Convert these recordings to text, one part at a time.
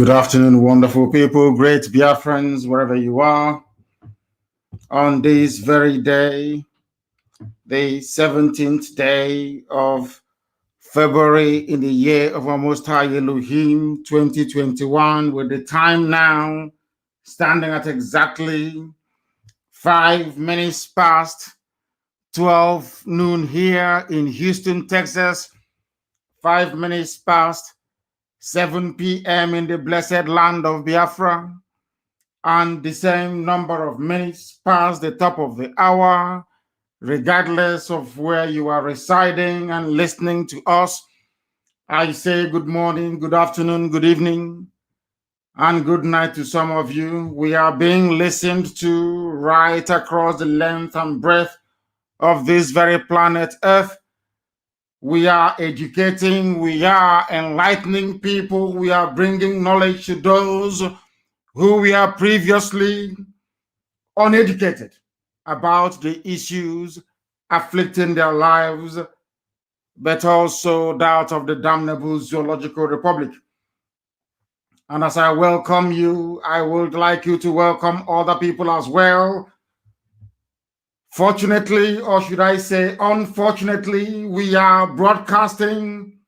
Good afternoon, wonderful people, great Biafrans, wherever you are. On this very day, the 17th day of February in the year of our Most High Elohim 2021, with the time now standing at exactly 5 minutes past 12 noon here in Houston, Texas, 5 minutes past 7 p.m. in the blessed land of Biafra, and the same number of minutes past the top of the hour, regardless of where you are residing and listening to us. I say good morning, good afternoon, good evening, and good night to some of you. We are being listened to right across the length and breadth of this very planet Earth. We are educating, we are enlightening people, we are bringing knowledge to those who were previously uneducated about the issues afflicting their lives, but also that of the damnable zoological republic. And as I welcome you, I would like you to welcome other people as well. Fortunately, or should I say unfortunately, we are broadcasting,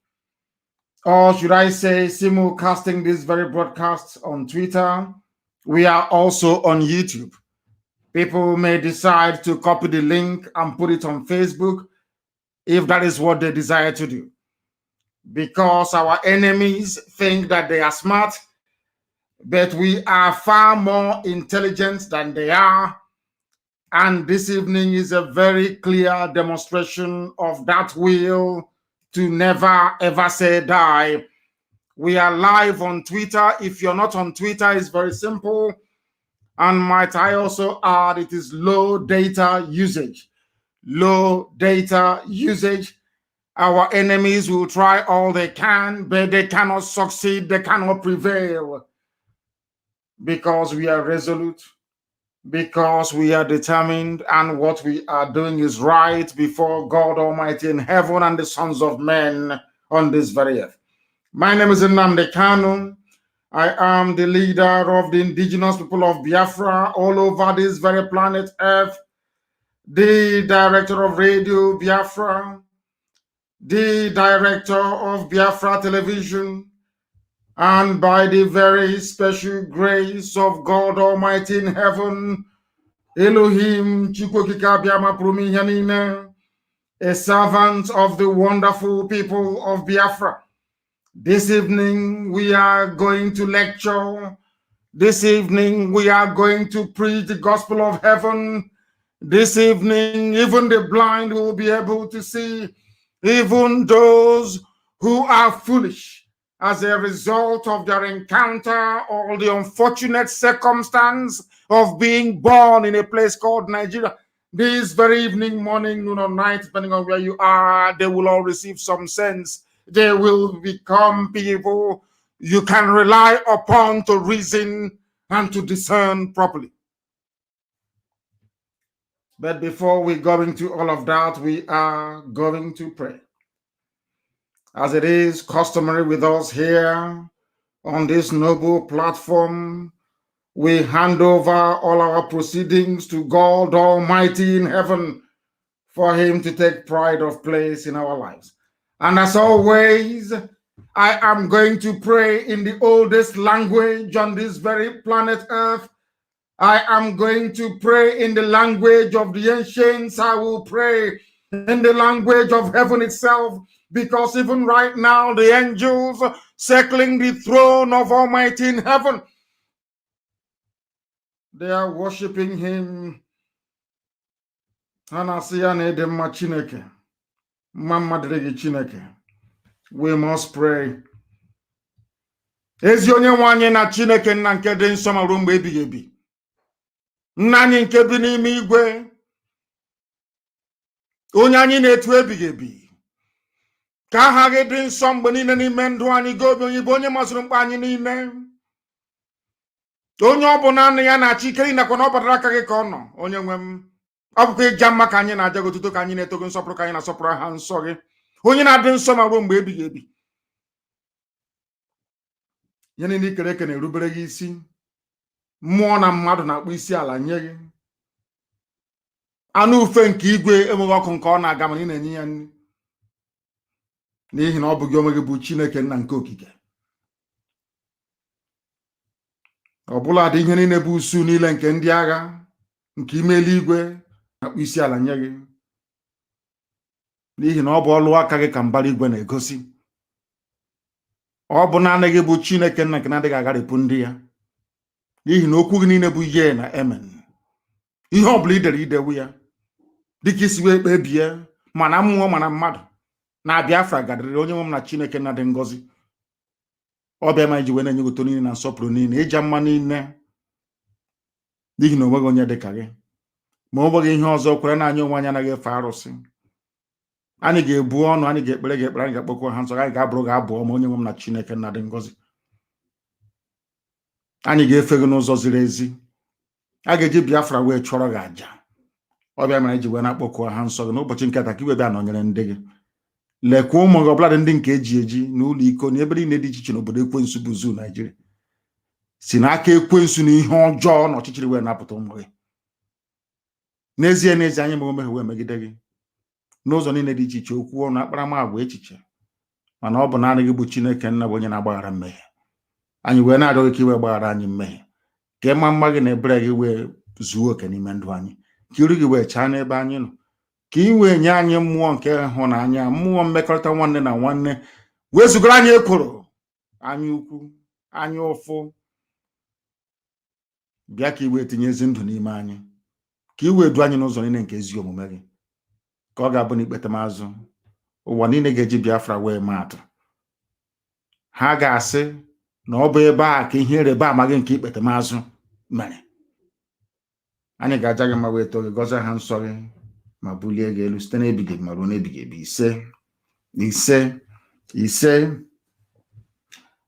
or should I say simulcasting this very broadcast on Twitter. We are also on YouTube. People may decide to copy the link and put it on Facebook if that is what they desire to do. Because our enemies think that they are smart, but we are far more intelligent than they are. And this evening is a very clear demonstration of that will to never ever say die. We are live on Twitter. If you're not on Twitter, it's very simple. And might I also add, it is low data usage. Low data usage. Our enemies will try all they can, but they cannot succeed, they cannot prevail. Because we are resolute, because we are determined, and what we are doing is right before God Almighty in heaven and the sons of men on this very earth. My name is Nnamdi Kanu. I am the leader of the indigenous people of Biafra all over this very planet Earth, the director of Radio Biafra, the director of Biafra Television, and by the very special grace of God Almighty in heaven, Elohim Chukwokika Biama Prumiyanine, a servant of the wonderful people of Biafra. This evening we are going to lecture. This evening we are going to preach the gospel of heaven. This evening even the blind will be able to see, even those who are foolish as a result of their encounter or the unfortunate circumstance of being born in a place called Nigeria. This very evening, morning, noon, or night, depending on where you are, they will all receive some sense. They will become people you can rely upon to reason and to discern properly. But before we go into all of that, we are going to pray. As it is customary with us here on this noble platform, we hand over all our proceedings to God Almighty in heaven for Him to take pride of place in our lives. And as always, I am going to pray in the oldest language on this very planet Earth. I am going to pray in the language of the ancients. I will pray in the language of heaven itself, because even right now, the angels circling the throne of Almighty in heaven, they are worshiping Him. We must pray. Ezi onye nwe anyị na Chineke nna nke dị nsọ ma ruo mgbe ebighị ebi. Nna anyị nke bi n'ime igwe, onye anyị na-etu ebighị ebi, ka aha gị dị nsọ mgbe niile n'ime ndụ anyị. Gị obi onye bụ onye masịrị mkpa anyị niile. Onye ọ bụ naanị ya na-achị ike nakwa na ọ batara aka gị ka ọ nọ. Onye nwe m, ọ bụkwa ịja mma ka anyị na-aja gị otuto, ka anyị na-eto gị nsọpụrụ, ka anyị na-asọpụrụ aha nsọ gị, onye na-adị nsọ ma ruo mgbe ebighị ebi. Ihe niile ikere eke na-erubere gị isi. Mmụọ na mmadụ na-akpụ isi ala nye gị. Anụ ufe nke igwe enweghị ọkụ nke ọ na-aga, mana ị na-enye ya nri, n'ihi na ọ bụ gị onwe gị bụ Chineke nna nke okike. Ọbụla dị ihe niile bụ usu niile nke ndị agha nke ime eluigwe na-akpụ isi ala nye gị, n'ihi na ọ bụ ọlụ aka gị ka mbara igwe na-egosi. Ọ bụ naanị gị bụ Chineke nna nke na-adịghị agharịpụ ndị ya, n'ihi na okwu gị niile bụ ye na amen. Ihe ọ bụla i dere idewu ya dịka isi wee kpebie, mana mmụọ mana mmadụ na Biafra gadarịrị. Onye nwe m na Chineke nna dị ngọzi, ọ bịa ma iji wee na-enye otuto niile na nsọpụrụ niile, ịja mma niile, n'ihi na onweghị onye dị ka gị. Ma ọ nweghị ihe ọzọ kwere na anyị onwe anyị anaghị efe arụsị. Anyị ga-ebu ọnụ, anyị ga-ekpere gị ekpere, anyị ga-akpọkwa ha nsọ, anyị ga-abụrụ gị abụ ọma. Onye nwe m na Chineke nna dị ngọzi, anyị ga-efe gị n'ụzọ ziri ezi. A ga-eji Biafra wee chọrọ gị aja. Ọ bịa mere iji wee na-akpọkwa ha nsọ gị n'ụbọchị nke taa, ka iwe bịa nọnyere ndị gị. Lekwa ụmụ gị ọbụla dị ndị nke eji eji n'ụlọ iko na ebe niile dị iche iche n'obodo ekwensu bụ zoo Naijiria, si n'aka ekwensu na ihe ọjọọ na ọchịchịrị wee napụta ụmụ gị. N'ezie n'ezie, anyị ma omehie wee megide gị n'ụzọ niile dị iche iche, okwu ọnụ, akparamagwa, echiche, mana ọ bụ naanị gị bụ Chineke nna bụ onye na-agbaghara mmehie. Anyị wee na-arịọ gị ka iwe gbaghara anyị mmehie, ka ịma mma gị na ebere gị wee zuo oke n'ime ndụ anyị, ka iru gị wee chaa n'ebe anyị nọ, ka ị wee nye anyị mmụọ nke ịhụnanya, mmụọ mmekọrịta nwanne na nwanne, wee zugara anyị ekworo, anya ukwu, anya ụfụ. Bịa ka i wee tinye ezi ndụ n'ime anyị. ka iwe edu anyị n'ụzọ niile nke ezi omume gị, ka ọ ga-abụ na ikpetamazụ ụwa niile ga-eji Biafra wee maatụ. Ha ga-asị na ọ bụ ebe a ka ihe ịrịba ama gị nke ikpetamazụ mere. Anyị ga-aja gị ma wee too gị, gọzie ha nsọ gị, ma bulie gị elu site n'ebighị ebi ma ruo n'ebighị ebi. Ise, ise, ise.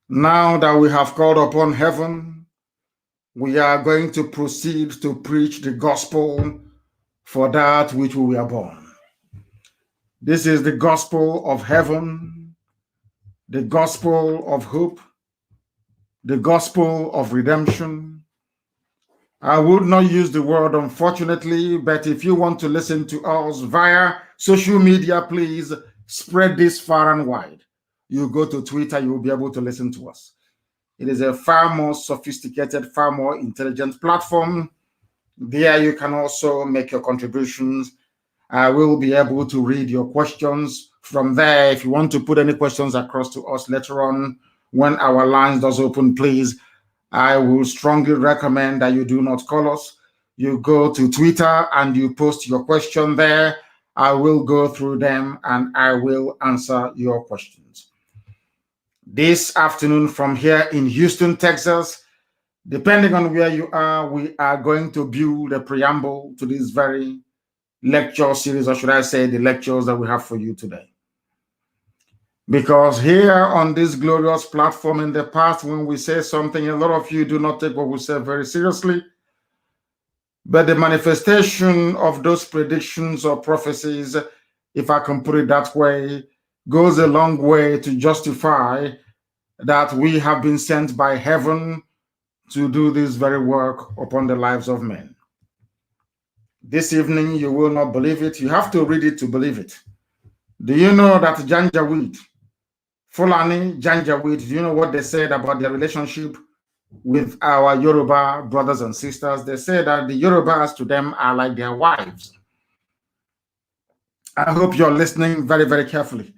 Now that we have called upon heaven, we are going to proceed to preach the gospel for that which we were born. This is the gospel of heaven, the gospel of hope, the gospel of redemption. I would not use the word unfortunately, but if you want to listen to us via social media, please spread this far and wide. You go to Twitter, you will be able to listen to us. It is a far more sophisticated, far more intelligent platform. There you can also make your contributions. I will be able to read your questions from there. If you want to put any questions across to us later on, when our lines does open, please, I will strongly recommend that you do not call us. You go to Twitter and you post your question there. I will go through them and I will answer your questions. This afternoon from here in Houston, Texas, depending on where you are, we are going to build a preamble to this very lecture series, or should I say the lectures that we have for you today. Because here on this glorious platform in the past, when we say something, a lot of you do not take what we say very seriously. But the manifestation of those predictions or prophecies, if I can put it that way, goes a long way to justify that we have been sent by heaven to do this very work upon the lives of men. This evening, you will not believe it. You have to read it to believe it. Do you know that Janjaweed, Fulani Janjaweed, do you know what they said about their relationship with our Yoruba brothers and sisters? They say that the Yorubas to them are like their wives. I hope you're listening very, very carefully.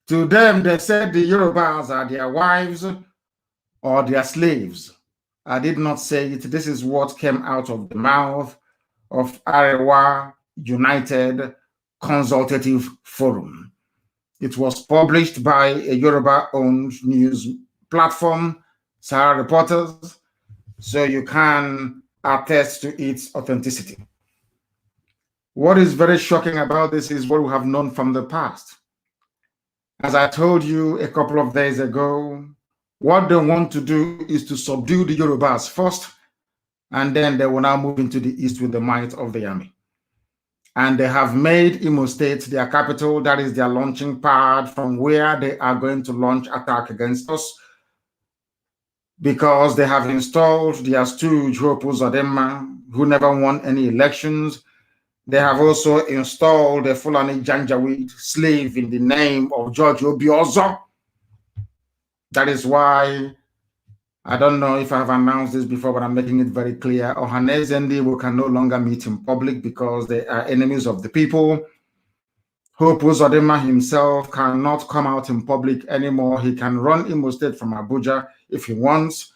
To them, they said the Yorubas are their wives or their slaves. I did not say it. This is what came out of the mouth of Arewa United Consultative Forum. It was published by a Yoruba-owned news platform, Sahara Reporters, so you can attest to its authenticity. What is very shocking about this is what we have known from the past. As I told you a couple of days ago, what they want to do is to subdue the Yorubas first, and then they will now move into the east with the might of the army. And they have made Imo State their capital. That is their launching pad from where they are going to launch attack against us, because they have installed their stooge, Hope Uzodinma, who never won any elections. They have also installed a Fulani Janjaweed slave in the name of George Obiozo. That is why, I don't know if I've announced this before, but I'm making it very clear. Ohaneze Ndibo can no longer meet in public because they are enemies of the people. Hope Uzodinma himself cannot come out in public anymore. He can run Imo State from Abuja if he wants.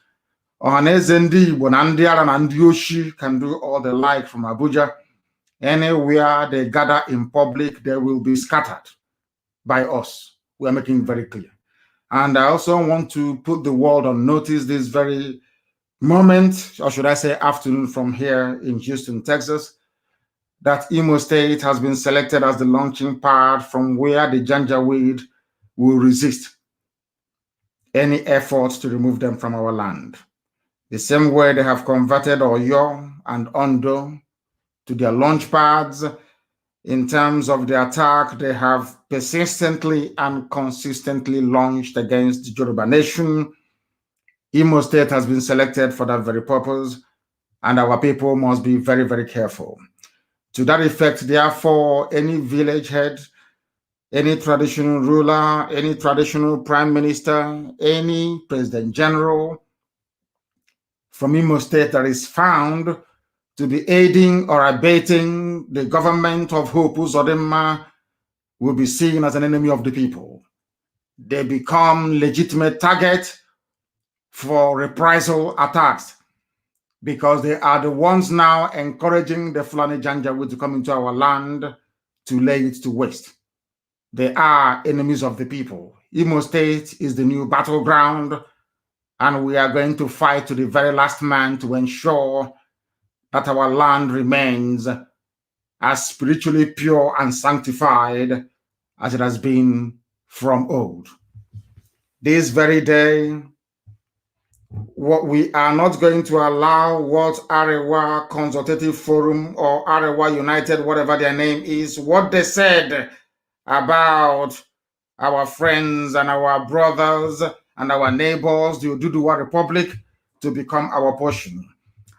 Ohaneze Ndibo, Nandiara and Ndioshi can do all the like from Abuja. Anywhere they gather in public, they will be scattered by us. We are making it very clear. And I also want to put the world on notice this very moment, or should I say afternoon from here in Houston, Texas, that Imo State has been selected as the launching pad from where the Janjaweed will resist any efforts to remove them from our land. The same way they have converted Oyo and Ondo to their launch pads. In terms of the attack, they have persistently and consistently launched against the Yoruba nation. Imo State has been selected for that very purpose, and our people must be very, very careful. To that effect, therefore, any village head, any traditional ruler, any traditional prime minister, any president general from Imo State that is found to be aiding or abating the government of Hope Uzodinma will be seen as an enemy of the people. They become legitimate target for reprisal attacks. because they are the ones now encouraging the Fulani Janjaweed to come into our land to lay it to waste. They are enemies of the people. Imo State is the new battleground, and we are going to fight to the very last man to ensure that our land remains as spiritually pure and sanctified as it has been from old. This very day, what we are not going to allow what Arewa Consultative Forum or Arewa United, whatever their name is, what they said about our friends and our brothers and our neighbors, the Oduduwa Republic, to become our portion.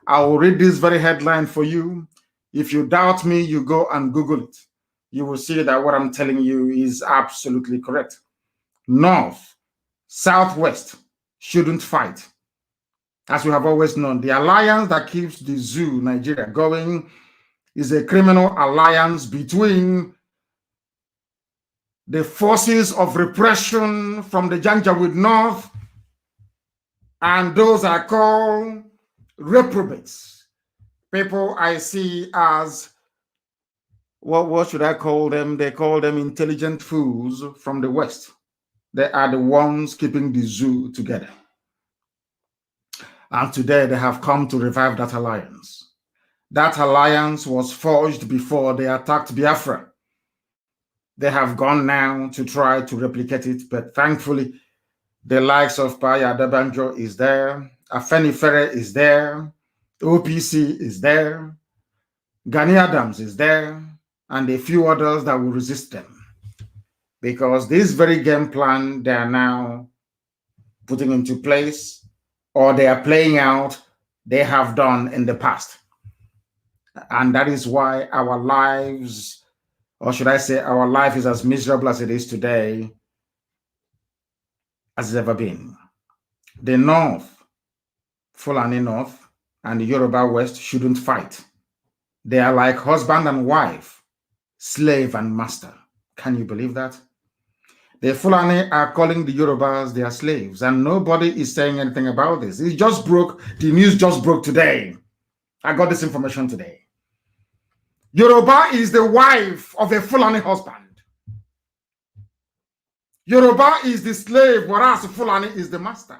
I will read this very headline for you. If you doubt me, you go and Google it. You will see that what I'm telling you is absolutely correct. North, Southwest shouldn't fight. As we have always known, the alliance that keeps the zoo, Nigeria, going is a criminal alliance between the forces of repression from the Janjaweed North and those are called reprobates. People I see as, what should I call them? They call them intelligent fools from the West. They are the ones keeping the zoo together. And today they have come to revive that alliance. That alliance was forged before they attacked Biafra. They have gone now to try to replicate it, but thankfully, the likes of Paya Dabanjo is there, Afenifere is there, OPC is there, Gani Adams is there, and a few others that will resist them. Because this very game plan they are now putting into place, or they are playing out, they have done in the past. And that is why our lives, or should I say, our life is as miserable as it is today as it's ever been. The North, Fulani North, and the Yoruba West shouldn't fight. They are like husband and wife, slave and master. Can you believe that? The Fulani are calling the Yorubas their slaves, and nobody is saying anything about this. It just broke, the news just broke today. I got this information today. Yoruba is the wife of a Fulani husband. Yoruba is the slave, whereas Fulani is the master.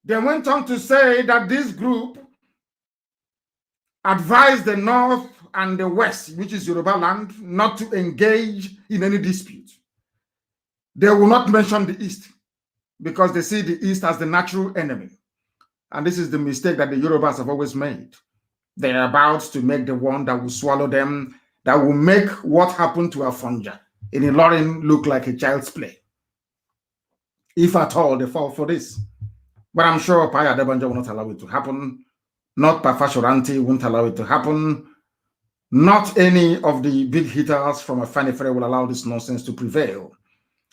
They went on to say that this group advised the North and the West, which is Yoruba land, not to engage in any dispute. They will not mention the East because they see the East as the natural enemy. And this is the mistake that the Yorubas have always made. They are about to make the one that will swallow them, that will make what happened to Afonja in Ilorin look like a child's play. If at all they fall for this. But I'm sure Paya Debanja will not allow it to happen. Not Pafashoranti won't allow it to happen. Not any of the big hitters from Afenifere will allow this nonsense to prevail.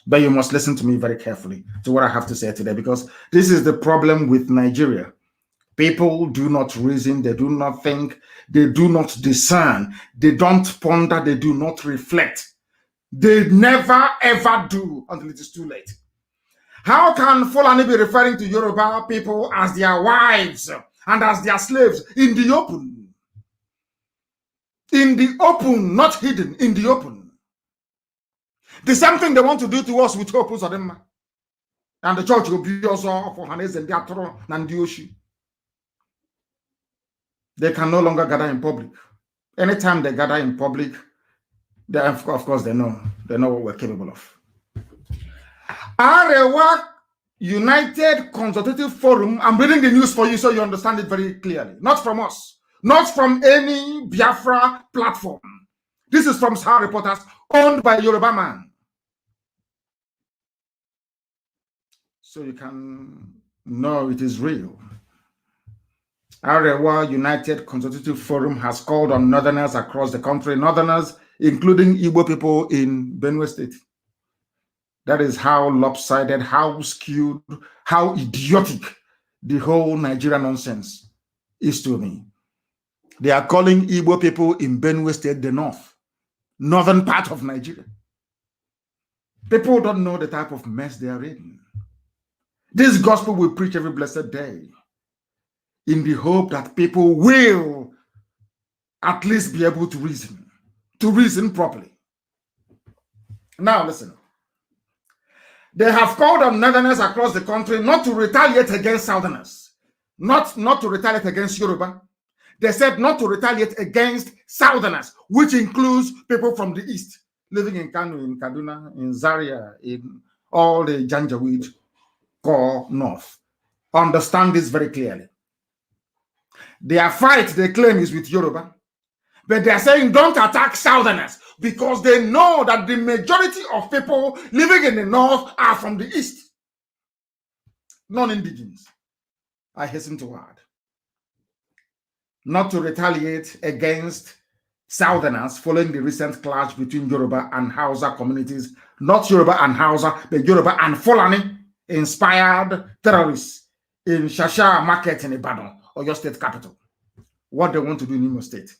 But you must listen to me very carefully to what I have to say today, because this is the problem with Nigeria. People do not reason, they do not think, they do not discern, they don't ponder, they do not reflect. They never ever do until it is too late. How can Fulani be referring to Yoruba people as their wives and as their slaves in the open? In the open, not hidden, in the open. The same thing they want to do to us with Hope Uzodinma. And the church will be also for Hanes and Diatoro and Dioshi. They can no longer gather in public. Anytime they gather in public, they, of course, they know what we're capable of. Arewa United Consultative Forum, I'm reading the news for you so you understand it very clearly. Not from us, not from any Biafra platform. This is from Sahara Reporters, owned by Yoruba man. So you can know it is real. Arewa United Consultative Forum has called on northerners across the country, northerners, including Igbo people in Benue State. That is how lopsided, how skewed, how idiotic the whole Nigeria nonsense is to me. They are calling Igbo people in Benue State the North, northern part of Nigeria. People don't know the type of mess they are in. This gospel we preach every blessed day. in the hope that people will at least be able to reason properly. Now listen. They have called on Northerners across the country not to retaliate against Southerners, not to retaliate against Yoruba. They said not to retaliate against Southerners, which includes people from the East, living in Kano, in Kaduna, in Zaria, in all the Janjaweed core North. Understand this very clearly. Their fight, they claim, is with Yoruba, but they are saying don't attack Southerners because they know that the majority of people living in the North are from the East, non-indigenous. I hasten to add, not to retaliate against Southerners following the recent clash between Yoruba and Hausa communities, not Yoruba and Hausa, but Yoruba and Fulani-inspired terrorists in Shasha Market in Ibadan, or your state capital. What they want to do in Imo State.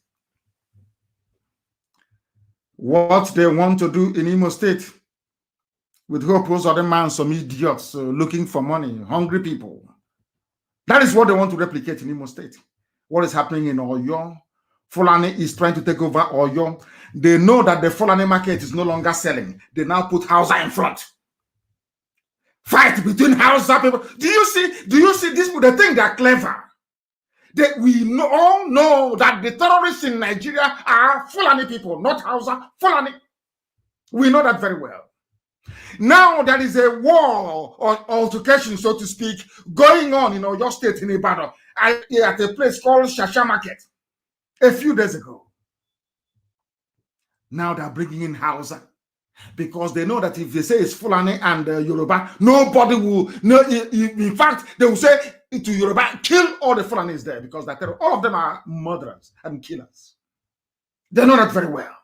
What they want to do in Imo State with hope those other man, some idiots looking for money, hungry people. That is what they want to replicate in Imo State. What is happening in Oyo? Fulani is trying to take over Oyo. They know that the Fulani market is no longer selling. They now put Hausa in front. Fight between Hausa people. Do you see these people? They think they're clever. We all know that the terrorists in Nigeria are Fulani people, not Hausa, Fulani. We know that very well. Now there is a war or altercation, so to speak, going on in Oyo State in Ibadan at a place called Shasha Market a few days ago. Now they're bringing in Hausa because they know that if they say it's Fulani and Yoruba, nobody will. No, in fact, they will say to Yoruba, kill all the Fulanis there because all of them are murderers and killers. They know that very well.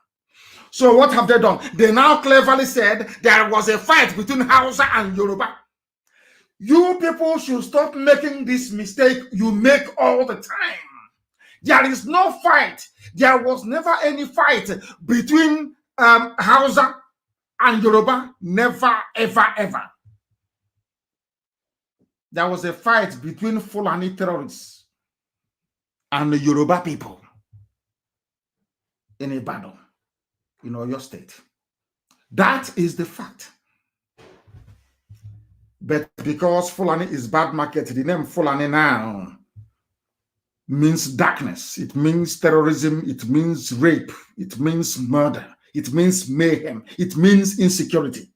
So what have they done? They now cleverly said there was a fight between Hausa and Yoruba. You people should stop making this mistake you make all the time. There is no fight. There was never any fight between Hausa and Yoruba. Never, ever, ever. There was a fight between Fulani terrorists and the Yoruba people in Ibadan, in Oyo State. That is the fact. But because Fulani is bad market, the name Fulani now means darkness. It means terrorism. It means rape. It means murder. It means mayhem. It means insecurity.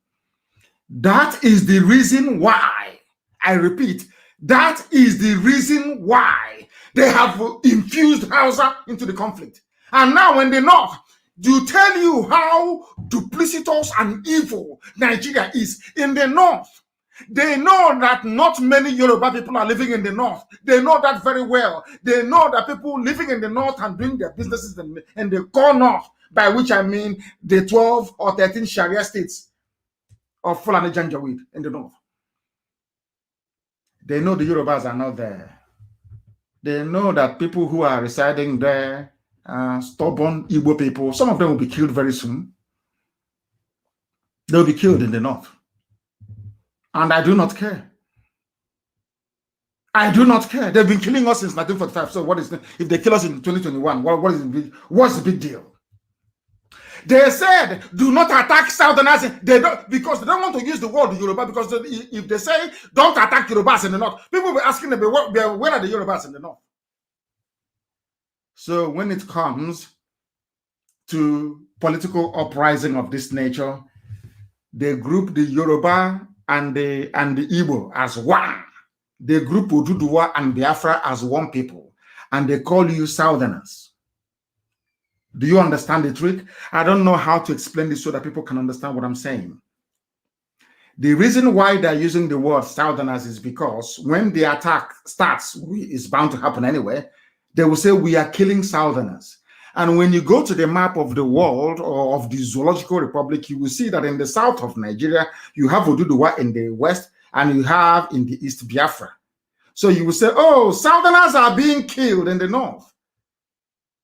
That is the reason why, I repeat, that is the reason why they have infused Hausa into the conflict. And now when the North, to tell you how duplicitous and evil Nigeria is in the North, they know that not many Yoruba people are living in the North. They know that very well. They know that people living in the North and doing their businesses in the core North, by which I mean the 12 or 13 Sharia states of Fulani Janjaweed in the North. They know the Yorubas are not there. They know that people who are residing there are stubborn Igbo people. Some of them will be killed very soon. They'll be killed in the North. And I do not care. I do not care. They've been killing us since 1945. So what is if they kill us in 2021? What's the big deal? They said, do not attack Southerners. They don't, because they don't want to use the word Yoruba, because if they say, don't attack Yorubas in the North, people will be asking them, where are the Yorubas in the North? So when it comes to political uprising of this nature, they group the Yoruba and the Igbo as one. They group Oduduwa and Biafra as one people, and they call you Southerners. Do you understand the trick? I don't know how to explain this so that people can understand what I'm saying. The reason why they're using the word Southerners is because when the attack starts, it's bound to happen anyway, they will say we are killing Southerners. And when you go to the map of the world or of the Zoological Republic, you will see that in the south of Nigeria, you have Oduduwa in the west and you have in the east Biafra. So you will say, oh, Southerners are being killed in the north.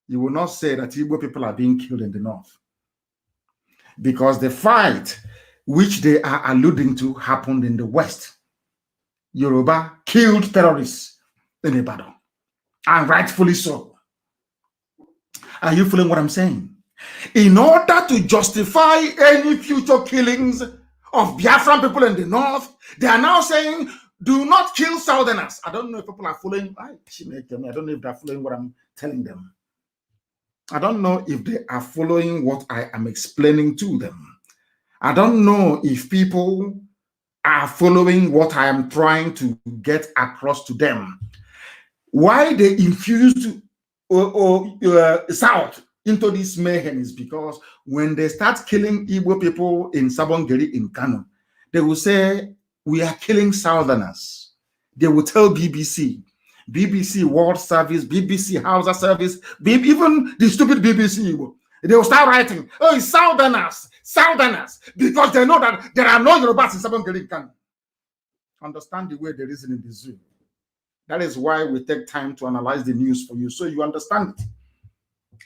You will not say that Igbo people are being killed in the north. Because the fight which they are alluding to happened in the west. Yoruba killed terrorists in Ibadan. and rightfully so. Are you following what I'm saying? In order to justify any future killings of Biafran people in the north, they are now saying, do not kill Southerners. I don't know if people are following. I don't know if they're following what I'm telling them. I don't know if they are following what I am explaining to them. I don't know if people are following what I am trying to get across to them. Why they infused South into this mayhem is because when they start killing Igbo people in Sabongeri in Kano, they will say, we are killing Southerners. They will tell BBC World Service, BBC Hausa Service, even the stupid BBC Igbo. They will start writing, oh, it's Southerners, because they know that there are no Yorubas in Sabongeri in Kano. Understand the way they reason in the zoo. That is why we take time to analyze the news for you, so you understand it.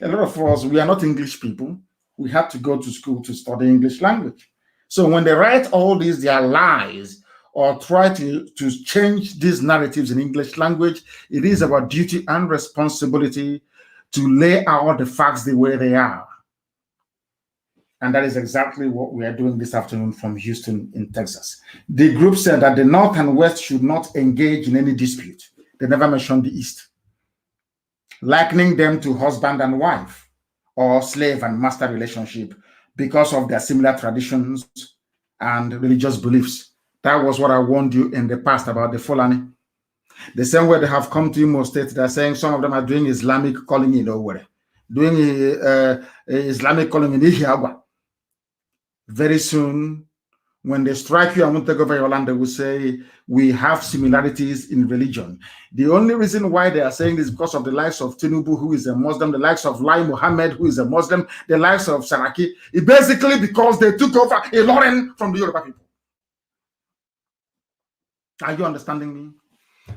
A lot of us, we are not English people. We have to go to school to study English language. So when they write all these, their lies, or try to change these narratives in English language, it is our duty and responsibility to lay out the facts the way they are. And that is exactly what we are doing this afternoon from Houston in Texas. The group said that the North and West should not engage in any dispute. They never mentioned the East, likening them to husband and wife or slave and master relationship because of their similar traditions and religious beliefs. That was what I warned you in the past about the Fulani. The same way they have come to Imo State, they're saying some of them are doing Islamic calling in Owerri, doing Islamic calling in Ihiagwa. Very soon, when they strike you and won't take over your land, they will say, we have similarities in religion. The only reason why they are saying this is because of the likes of Tinubu, who is a Muslim, the likes of Lai Mohammed, who is a Muslim, the likes of Saraki. It's basically because they took over a Lauren from the Yoruba people. Are you understanding me?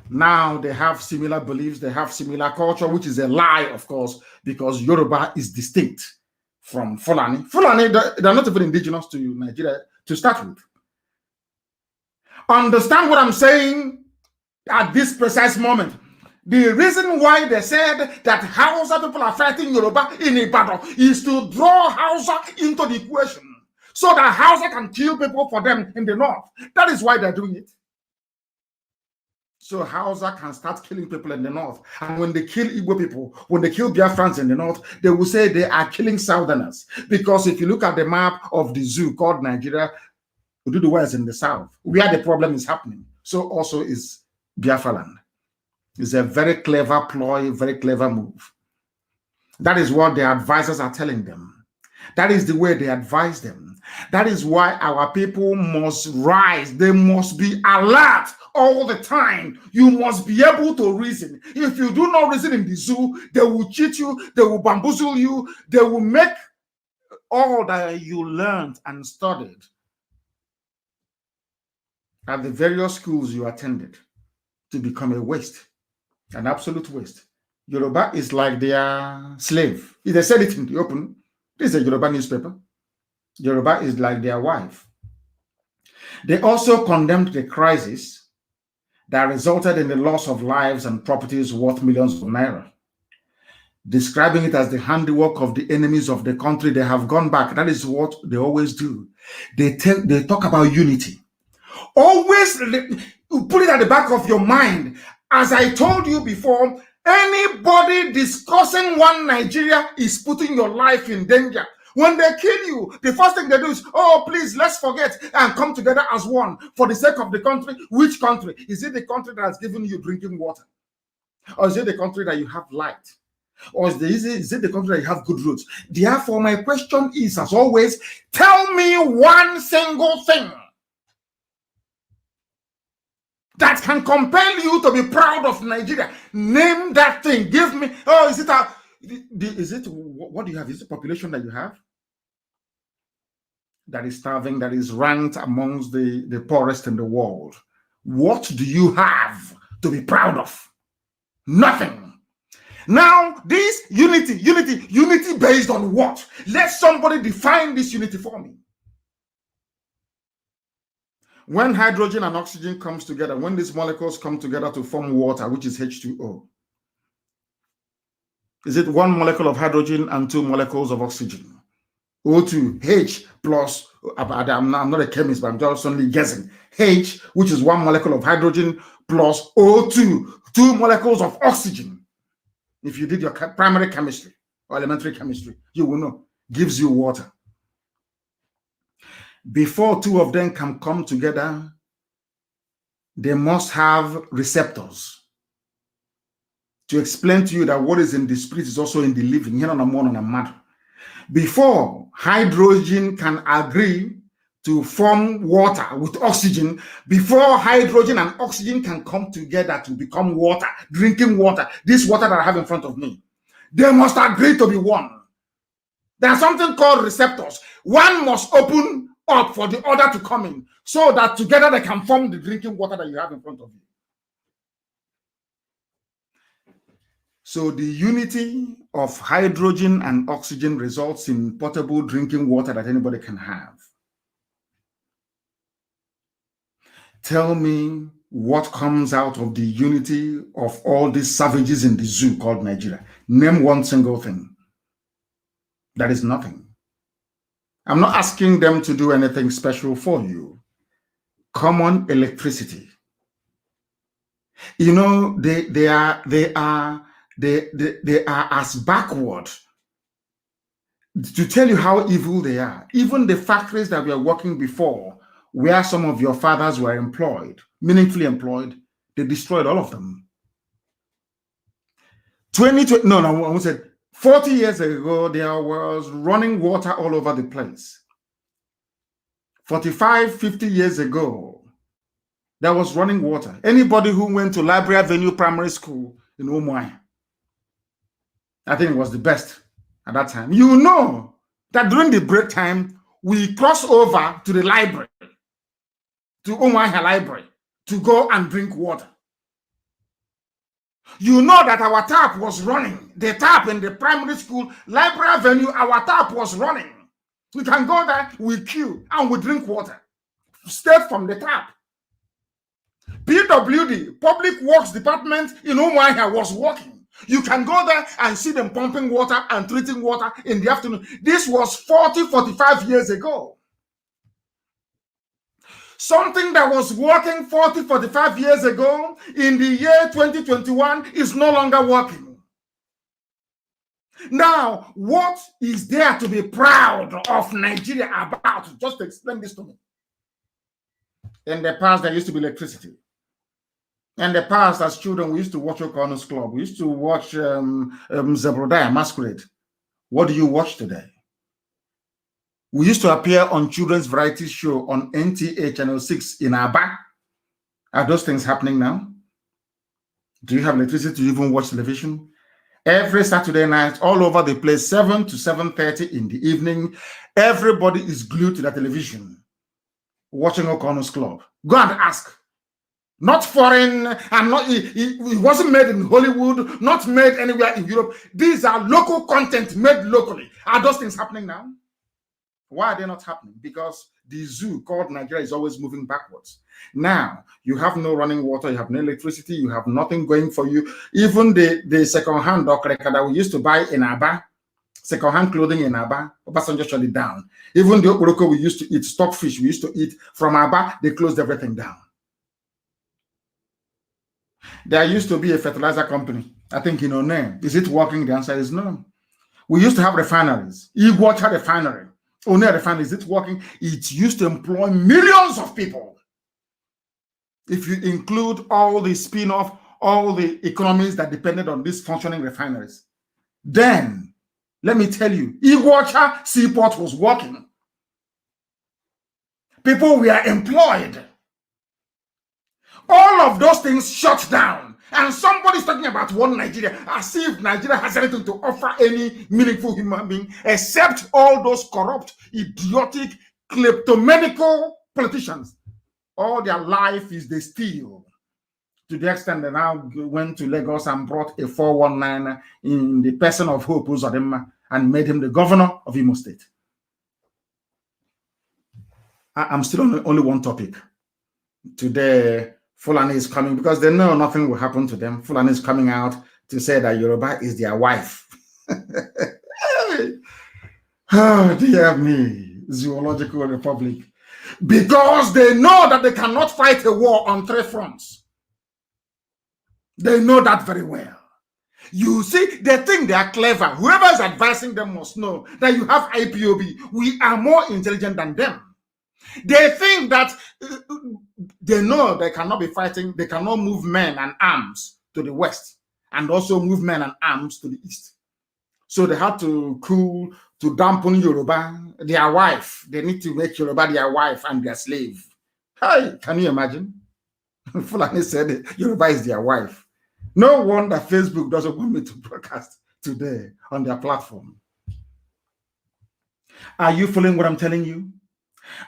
Now they have similar beliefs, they have similar culture, which is a lie, of course, because Yoruba is distinct from Fulani. Fulani, they're not even indigenous to Nigeria to start with. Understand what I'm saying at this precise moment. The reason why they said that Hausa people are fighting Yoruba in Ibadan is to draw Hausa into the equation so that Hausa can kill people for them in the north. That is why they're doing it. So Hausa can start killing people in the north. And when they kill Igbo people, when they kill Biafrans in the north, they will say they are killing Southerners. Because if you look at the map of the zoo called Nigeria, Ududuwa is in the south, where the problem is happening. So also is Biafra land. It's a very clever ploy, very clever move. That is what the advisors are telling them. That is the way they advise them. That is why our people must rise. They must be alert all the time. You must be able to reason. If you do not reason in the zoo, they will cheat you, they will bamboozle you, they will make all that you learned and studied at the various schools you attended to become a waste, an absolute waste. Yoruba is like their slave. If they said it in the open, this is a Yoruba newspaper. Yoruba is like their wife. They also condemned the crisis that resulted in the loss of lives and properties worth millions of naira, describing it as the handiwork of the enemies of the country. They have gone back. That is what they always do. They talk about unity. Always put it at the back of your mind. As I told you before, anybody discussing one Nigeria is putting your life in danger. When they kill you, the first thing they do is, oh, please, let's forget and come together as one for the sake of the country. Which country? Is it the country that has given you drinking water? Or is it the country that you have light? Or is it the country that you have good roads? Therefore, my question is, as always, tell me one single thing that can compel you to be proud of Nigeria. Name that thing. Give me, oh, what do you have? Is it the population that you have that is starving, that is ranked amongst the poorest in the world? What do you have to be proud of? Nothing. Now, this unity based on what? Let somebody define this unity for me. When hydrogen and oxygen comes together, when these molecules come together to form water, which is H2O, Is it 1 molecule of hydrogen and 2 molecules of oxygen? O2, H plus, I'm not a chemist, but I'm just only guessing. H, which is 1 molecule of hydrogen, plus O2, 2 molecules of oxygen. If you did your primary chemistry or elementary chemistry, you will know. Gives you water. Before 2 of them can come together, they must have receptors. To explain to you that what is in the spirit is also in the living. Here on a moon and a matter. Before hydrogen can agree to form water with oxygen, before hydrogen and oxygen can come together to become water, drinking water, this water that I have in front of me, they must agree to be one. There's something called receptors. One must open up for the other to come in so that together they can form the drinking water that you have in front of you. So the unity of hydrogen and oxygen results in potable drinking water that anybody can have. Tell me what comes out of the unity of all these savages in the zoo called Nigeria. Name one single thing. That is nothing. I'm not asking them to do anything special for you. Common electricity. You know, they are as backward. To tell you how evil they are, even the factories that were working before, where some of your fathers were employed, meaningfully employed, they destroyed all of them. 40 years ago, there was running water all over the place. 45, 50 years ago, there was running water. Anybody who went to Library Avenue Primary School in Umuahia, I think it was the best at that time. You know that during the break time, we cross over to the library, to Umuahia Library, to go and drink water. You know that our tap was running. The tap in the primary school, Library Avenue, our tap was running. We can go there, we queue, and we drink water. Straight from the tap. PWD, Public Works Department in Umuahia, was working. You can go there and see them pumping water and treating water in the afternoon. This was 40, 45 years ago. Something that was working 40, 45 years ago in the year 2021 is no longer working. Now, what is there to be proud of Nigeria about? Just explain this to me. In the past, there used to be electricity. In the past, as children, we used to watch O'Connor's Club. We used to watch Zebrodaya Masquerade. What do you watch today? We used to appear on children's variety show on NTA Channel 6 in Aba. Are those things happening now? Do you have electricity to even watch television? Every Saturday night, all over the place, 7 to 7:30 in the evening, everybody is glued to the television, watching O'Connor's Club. Go and ask. Not foreign, and not it wasn't made in Hollywood, not made anywhere in Europe. These are local content made locally. Are those things happening now? Why are they not happening? Because the zoo called Nigeria is always moving backwards. Now, you have no running water, you have no electricity, you have nothing going for you. Even the second-hand okreka that we used to buy in Aba, second-hand clothing in Aba, Obasanjo shut it down. Even the okoroko we used to eat, stockfish we used to eat from Aba, they closed everything down. There used to be a fertilizer company, I think you know name. Is it working? The answer is no. We used to have refineries. Iguacha refinery. One refinery, is it working? It used to employ millions of people. If you include all the spin-off, all the economies that depended on these functioning refineries, then let me tell you, Iguacha seaport was working. People were employed. All of those things shut down. And somebody's talking about one Nigeria as if Nigeria has anything to offer any meaningful human being except all those corrupt, idiotic, kleptomaniacal politicians. All their life is they steal. To the extent they now went to Lagos and brought a 419 in the person of Hope Uzodimma and made him the governor of Imo State. I'm still on only one topic. Today, Fulani is coming because they know nothing will happen to them. Fulani is coming out to say that Yoruba is their wife. Oh, dear me, Zoological Republic. Because they know that they cannot fight a war on 3 fronts. They know that very well. You see, they think they are clever. Whoever is advising them must know that you have IPOB. We are more intelligent than them. They think that they know they cannot be fighting, they cannot move men and arms to the west and also move men and arms to the east. So they had to dampen Yoruba, their wife. They need to make Yoruba their wife and their slave. Hi, can you imagine? Fulani said Yoruba is their wife. No wonder Facebook doesn't want me to broadcast today on their platform. Are you following what I'm telling you?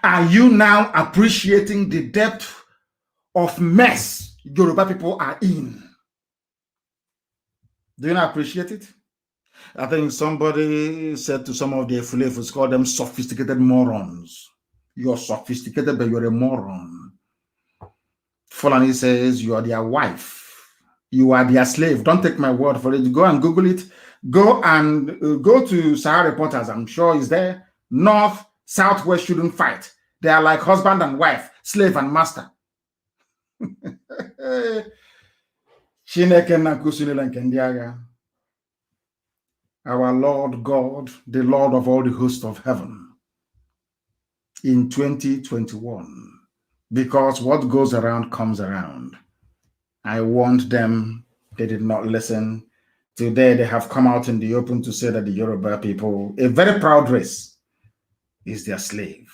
Are you now appreciating the depth of mess Yoruba people are in? Do you not appreciate it? I think somebody said to some of the Fulefus, call them sophisticated morons. You're sophisticated, but you're a moron. Fulani says you are their wife. You are their slave. Don't take my word for it. Go and Google it. Go to Sahara Reporters. I'm sure it's there. North, Southwest shouldn't fight. They are like husband and wife, slave and master. Our Lord God, the Lord of all the hosts of heaven, in 2021, because what goes around comes around. I warned them, they did not listen. Today they have come out in the open to say that the Yoruba people, a very proud race, is their slave.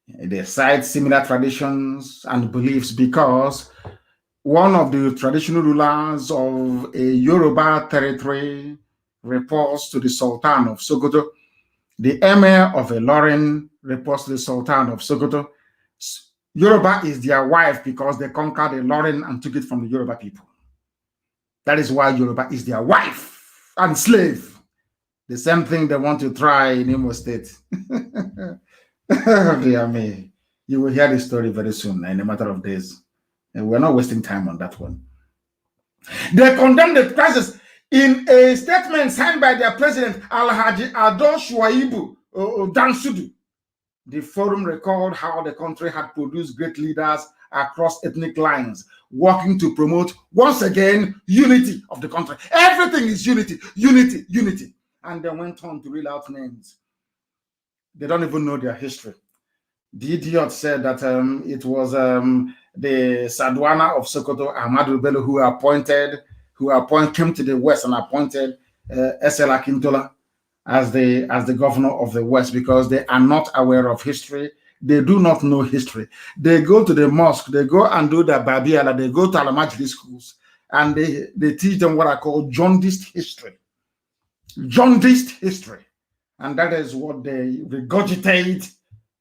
They cite similar traditions and beliefs because one of the traditional rulers of a Yoruba territory reports to the Sultan of Sokoto. The Emir of Ilorin reports to the Sultan of Sokoto. Yoruba is their wife because they conquered Ilorin and took it from the Yoruba people. That is why Yoruba is their wife and slave. The same thing they want to try in Imo State. Dear me. You will hear the story very soon, in a matter of days. And we're not wasting time on that one. They condemned the crisis in a statement signed by their president, Alhaji Adon Shuaibu Dansudu. The forum recalled how the country had produced great leaders across ethnic lines, working to promote, once again, unity of the country. Everything is unity, unity, unity. And they went on to reel out names. They don't even know their history. The idiot said that it was the Sadwana of Sokoto, Ahmadu Bello, who came to the West and appointed S.L. Akintola as the governor of the West, because they are not aware of history. They do not know history. They go to the mosque, they go and do the Babiala, they go to Alamajiri schools, and they teach them what I call jaundiced history. Jaundiced history. And that is what they regurgitate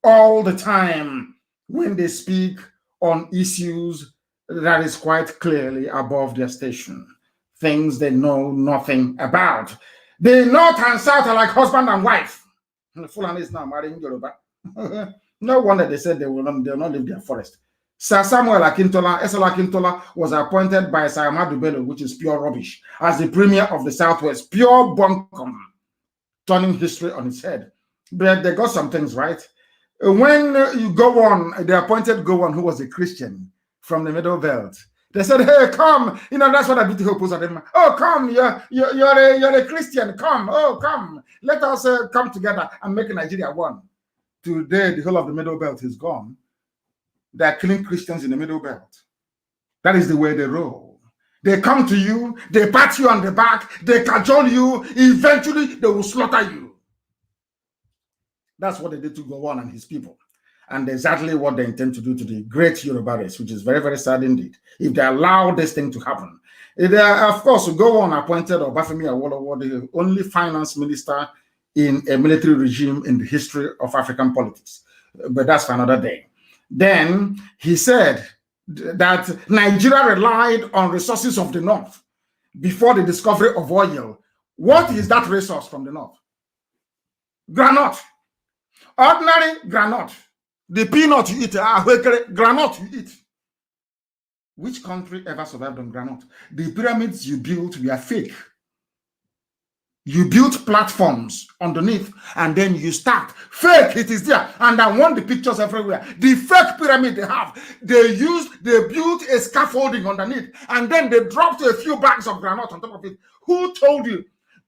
all the time when they speak on issues that is quite clearly above their station. Things they know nothing about. The North and South are like husband and wife. The Fulani is now marrying Yoruba. No wonder they said they will not leave their forest. Sir Samuel Akintola, S.L. Akintola, was appointed by Sir Ahmadu Bello, which is pure rubbish, as the premier of the Southwest, pure bunkum, turning history on its head. But they got some things right. When you go on, they appointed Gowon, who was a Christian from the Middle Belt. They said, "Hey, come! You know that's what I beat the hope at them. Oh, come! You're a Christian. Come! Oh, come! Let us come together and make Nigeria one." Today, the whole of the Middle Belt is gone. They are killing Christians in the Middle Belt. That is the way they roll. They come to you, they pat you on the back, they cajole you. Eventually, they will slaughter you. That's what they did to Gowon and his people. And exactly what they intend to do to the great Yoruba race, which is very, very sad indeed, if they allow this thing to happen. Of course, Gowon appointed Obafemi Awolowo, the only finance minister in a military regime in the history of African politics. But that's for another day. Then he said that Nigeria relied on resources of the North before the discovery of oil. What is that resource from the North? Granite. Ordinary granite. The peanut you eat, granite you eat. Which country ever survived on granite? The pyramids you built were fake. You built platforms underneath and then you stacked. Fake, it is there. And I want the pictures everywhere. The fake pyramid they have, they built a scaffolding underneath and then they dropped a few bags of granite on top of it. Who told you?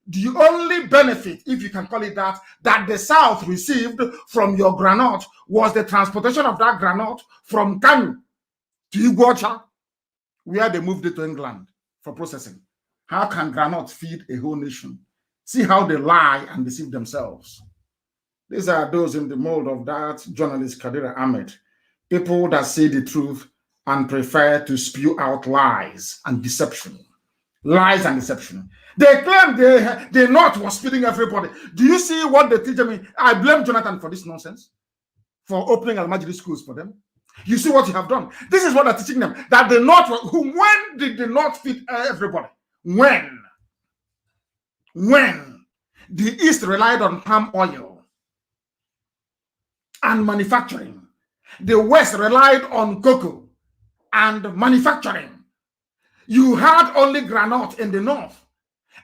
The only benefit, if you can call it that the South received from your granite was the transportation of that granite from Kanu to Iguacha, where they moved it to England for processing. How can granite feed a whole nation? See how they lie and deceive themselves. These are those in the mold of that journalist Kadira Ahmed. People that say the truth and prefer to spew out lies and deception. Lies and deception. They claim the North was feeding everybody. Do you see what they teach me? I blame Jonathan for this nonsense, for opening Almajiri schools for them. You see what you have done. This is what they're teaching them. That the North, when did the North feed everybody? When the East relied on palm oil and manufacturing, the West relied on cocoa and manufacturing. You had only granite in the North.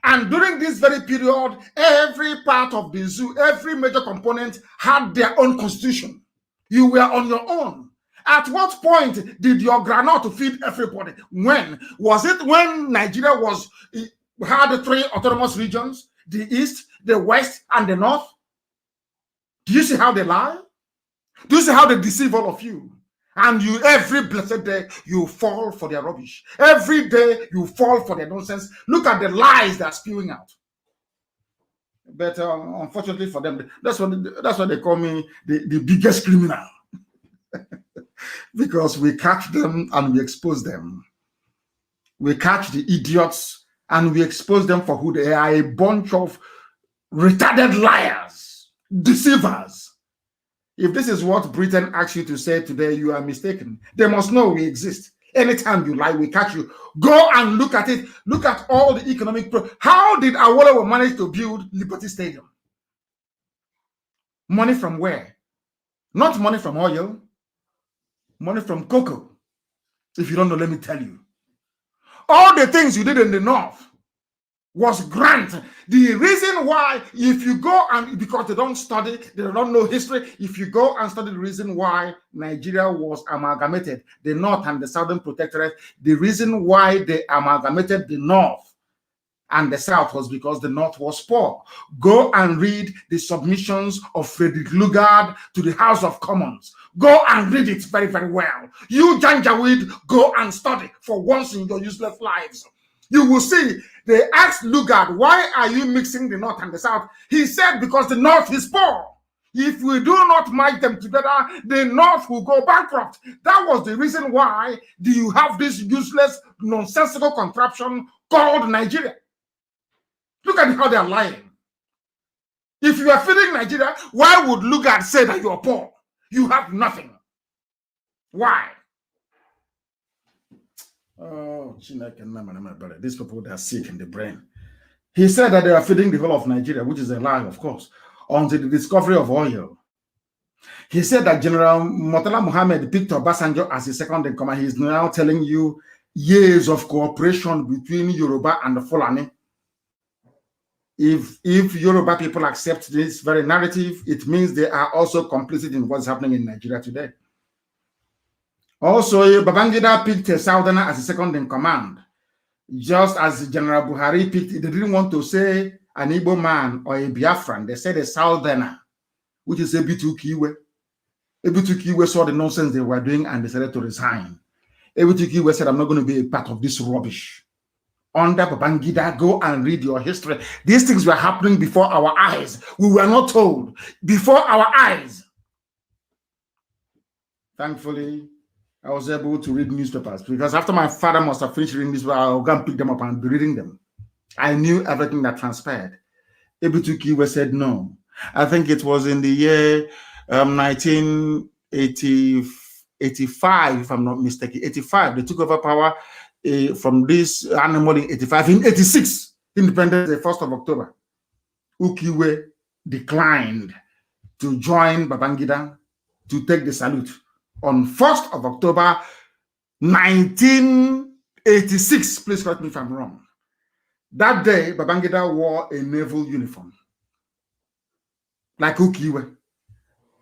And during this very period, every part of the zoo, every major component had their own constitution. You were on your own. At what point did your granite feed everybody? When? Was it when Nigeria had 3 autonomous regions? The East, the West, and the North? Do you see how they lie? Do you see how they deceive all of you? And you, every blessed day, you fall for their rubbish. Every day, you fall for their nonsense. Look at the lies they're spewing out. But unfortunately for them, that's what they call me the biggest criminal. Because we catch them and we expose them. We catch the idiots and we expose them for who they are, a bunch of retarded liars, deceivers. If this is what Britain asks you to say today, you are mistaken. They must know we exist. Anytime you lie, we catch you. Go and look at it. Look at all the economic. How did Awolowo manage to build Liberty Stadium? Money from where? Not money from oil. Money from cocoa. If you don't know, let me tell you. All the things you did in the North was grant. The reason why, if you go and, because they don't study, they don't know history, if you go and study the reason why Nigeria was amalgamated, the North and the Southern Protectorate, the reason why they amalgamated the North and the South was because the North was poor. Go and read the submissions of Frederick Lugard to the House of Commons. Go and read it very, very well. You Janjaweed, go and study for once in your useless lives. You will see, they asked Lugard, why are you mixing the North and the South? He said, because the North is poor. If we do not merge them together, the North will go bankrupt. That was the reason why you have this useless, nonsensical contraption called Nigeria. Look at how they are lying. If you are feeding Nigeria, why would Lugard say that you are poor? You have nothing. Why? Oh, these people, they are sick in the brain. He said that they are feeding the whole of Nigeria, which is a lie, of course, until the discovery of oil. He said that General Murtala Muhammad picked Obasanjo as his second in command. He is now telling you years of cooperation between Yoruba and the Fulani. If Yoruba people accept this very narrative, it means they are also complicit in what's happening in Nigeria today. Also, Babangida picked a Southerner as a second in command. Just as General Buhari picked, they didn't want to say an Igbo man or a Biafran. They said a Southerner, which is Ebitu Kiwe. Ebitu Kiwe saw the nonsense they were doing and decided to resign. Ebitu Kiwe said, I'm not going to be a part of this rubbish. Under Babangida, go and read your history. These things were happening before our eyes. We were not told. Before our eyes. Thankfully, I was able to read newspapers because after my father must have finished reading newspapers, I'll go and pick them up and be reading them. I knew everything that transpired. Ebitu Kiwe said no. I think it was in the year 1985, if I'm not mistaken. 85, they took over power from this animal in 85. In 86, Independence Day, 1st of October, Ukiwe declined to join Babangida to take the salute. On 1st of October, 1986, please correct me if I'm wrong. That day, Babangida wore a naval uniform, like Ukiwe,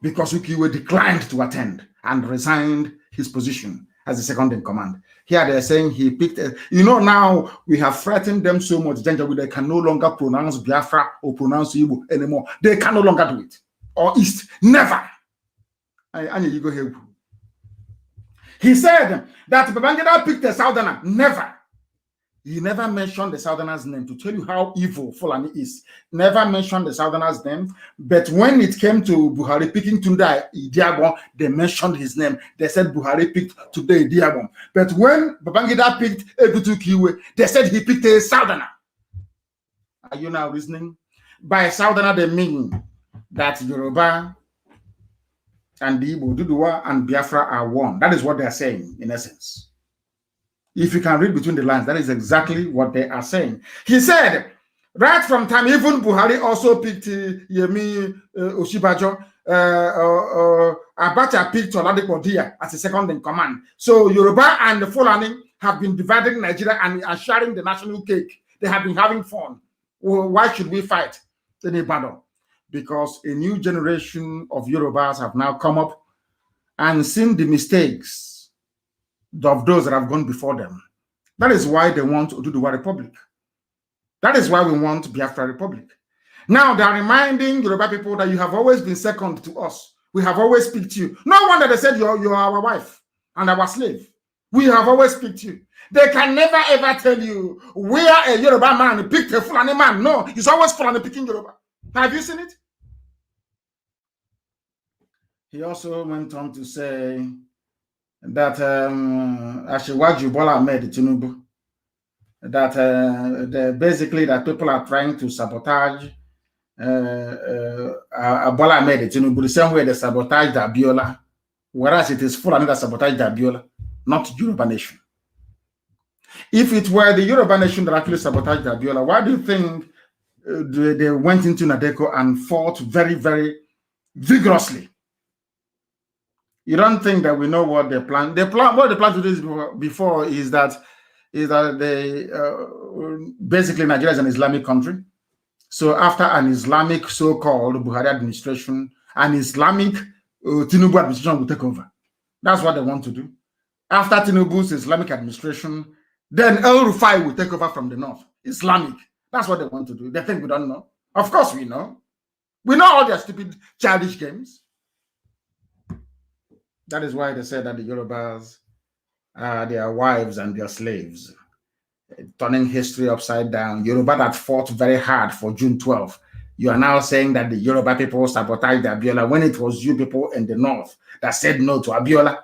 because Ukiwe declined to attend and resigned his position as the second in command. Here they're saying he picked, now we have threatened them so much, they can no longer pronounce Biafra or pronounce Igbo anymore. They can no longer do it. Or East, never. You go here. He said that Babangida picked a Southerner. Never. He never mentioned the Southerner's name to tell you how evil Fulani is. Never mentioned the Southerner's name. But when it came to Buhari picking Tunde Idiagbon, they mentioned his name. They said Buhari picked Tunde Idiagbon. But when Babangida picked Ebutu Kiwe, they said he picked a Southerner. Are you now listening? By Southerner, they mean that Yoruba and the Igbo, Duduwa and Biafra are one. That is what they are saying, in essence. If you can read between the lines, that is exactly what they are saying. He said, right from time, even Buhari also picked Yemi Oshibajo. Abacha picked Oladipo Dia as a second in command. So Yoruba and the Fulani have been dividing Nigeria and are sharing the national cake. They have been having fun. Well, why should we fight in a battle? Because a new generation of Yorubas have now come up and seen the mistakes of those that have gone before them. That is why they want Oduduwa Republic. That is why we want Biafra Republic. Now they are reminding Yoruba people that you have always been second to us. We have always picked you. No wonder they said you're our wife and our slave. We have always picked you. They can never ever tell you where a Yoruba man picked a Fulani man. No, it's always Fulani picking Yoruba. Have you seen it? He also went on to say that Ashiwaju Bola Ahmed Tinubu, that basically that people are trying to sabotage Bola Ahmed Tinubu the same way they sabotaged Abiola, whereas it is Fulani that sabotaged Abiola, not Yoruba Nation. If it were the Yoruba Nation that actually sabotaged Abiola, why do you think they went into Nadeko and fought very, very vigorously? You don't think that we know what they plan? What they plan to do before is that they basically Nigeria is an Islamic country. So after an Islamic so-called Buhari administration, an Islamic Tinubu administration will take over. That's what they want to do. After Tinubu's Islamic administration, then El Rufai will take over from the north. Islamic. That's what they want to do. They think we don't know. Of course we know. We know all their stupid childish games. That is why they said that the Yorubas are their wives and their slaves, turning history upside down. Yoruba that fought very hard for June 12th. You are now saying that the Yoruba people sabotaged Abiola when it was you people in the north that said no to Abiola.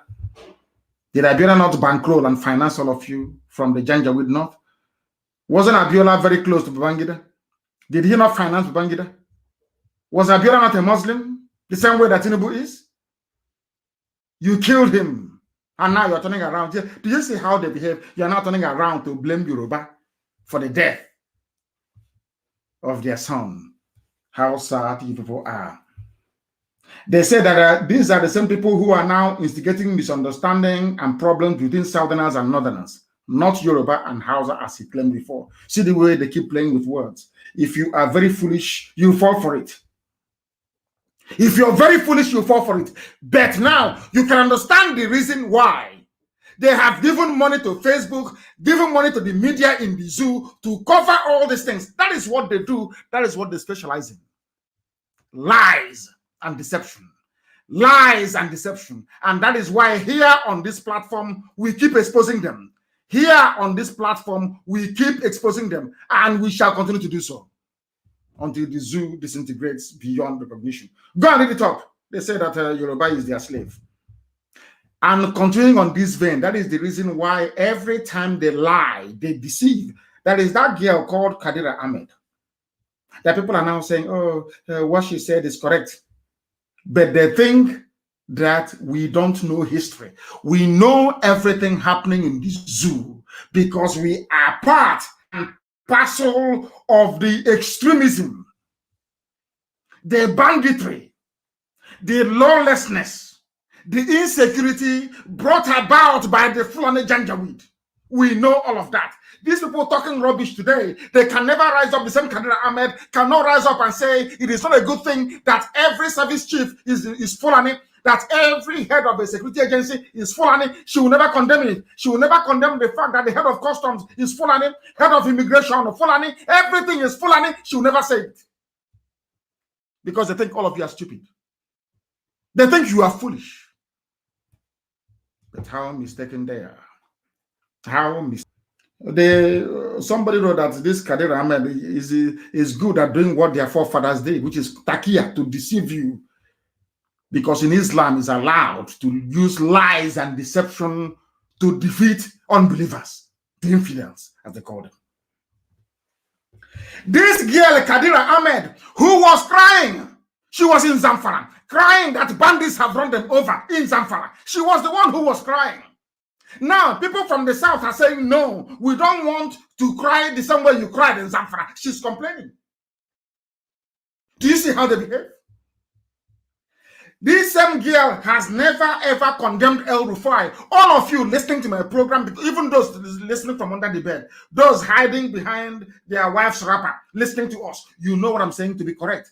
Did Abiola not bankroll and finance all of you from the Janjaweed north? Wasn't Abiola very close to Babangida? Did he not finance Babangida? Was Abiola not a Muslim the same way that Tinubu is? You killed him, and now you're turning around. Do you see how they behave? You're now turning around to blame Yoruba for the death of their son. How sad you people are. They say that these are the same people who are now instigating misunderstanding and problems between Southerners and Northerners, not Yoruba and Hausa as he claimed before. See the way they keep playing with words. If you are very foolish, you fall for it. If you're very foolish, you fall for it. But now you can understand the reason why they have given money to Facebook, given money to the media in the zoo to cover all these things. That is what they do. That is what they specialize in. Lies and deception. Lies and deception. And that is why here on this platform, we keep exposing them. Here on this platform, we keep exposing them. And we shall continue to do so until the zoo disintegrates beyond recognition. Go and read it up. They say that Yoruba is their slave. And continuing on this vein, that is the reason why every time they lie, they deceive. That is that girl called Kadira Ahmed. That people are now saying, what she said is correct. But they think that we don't know history. We know everything happening in this zoo because we are part and parcel of the extremism, the banditry, the lawlessness, The insecurity brought about by the Fulani Janjaweed. We know all of that. These people talking rubbish today, they can never rise up. The same Kadir Ahmed cannot rise up and say it is not a good thing that every service chief is Fulani, that every head of a security agency is Fulani. She will never condemn it. She will never condemn the fact that the head of customs is Fulani, head of immigration Fulani, everything is Fulani. She will never say it. Because they think all of you are stupid. They think you are foolish. But how mistaken they are. How mistaken. Somebody wrote that this Kadir Ahmed is good at doing what their forefathers did, which is takia, to deceive you. Because in Islam, it's allowed to use lies and deception to defeat unbelievers, the infidels, as they call them. This girl, Kadira Ahmed, who was crying, she was in Zamfara, crying that bandits have run them over in Zamfara. She was the one who was crying. Now, people from the south are saying, no, we don't want to cry the same way you cried in Zamfara. She's complaining. Do you see how they behave? This same girl has never ever condemned El Rufai. All of you listening to my program, even those listening from under the bed, those hiding behind their wife's wrapper, listening to us, you know what I'm saying to be correct.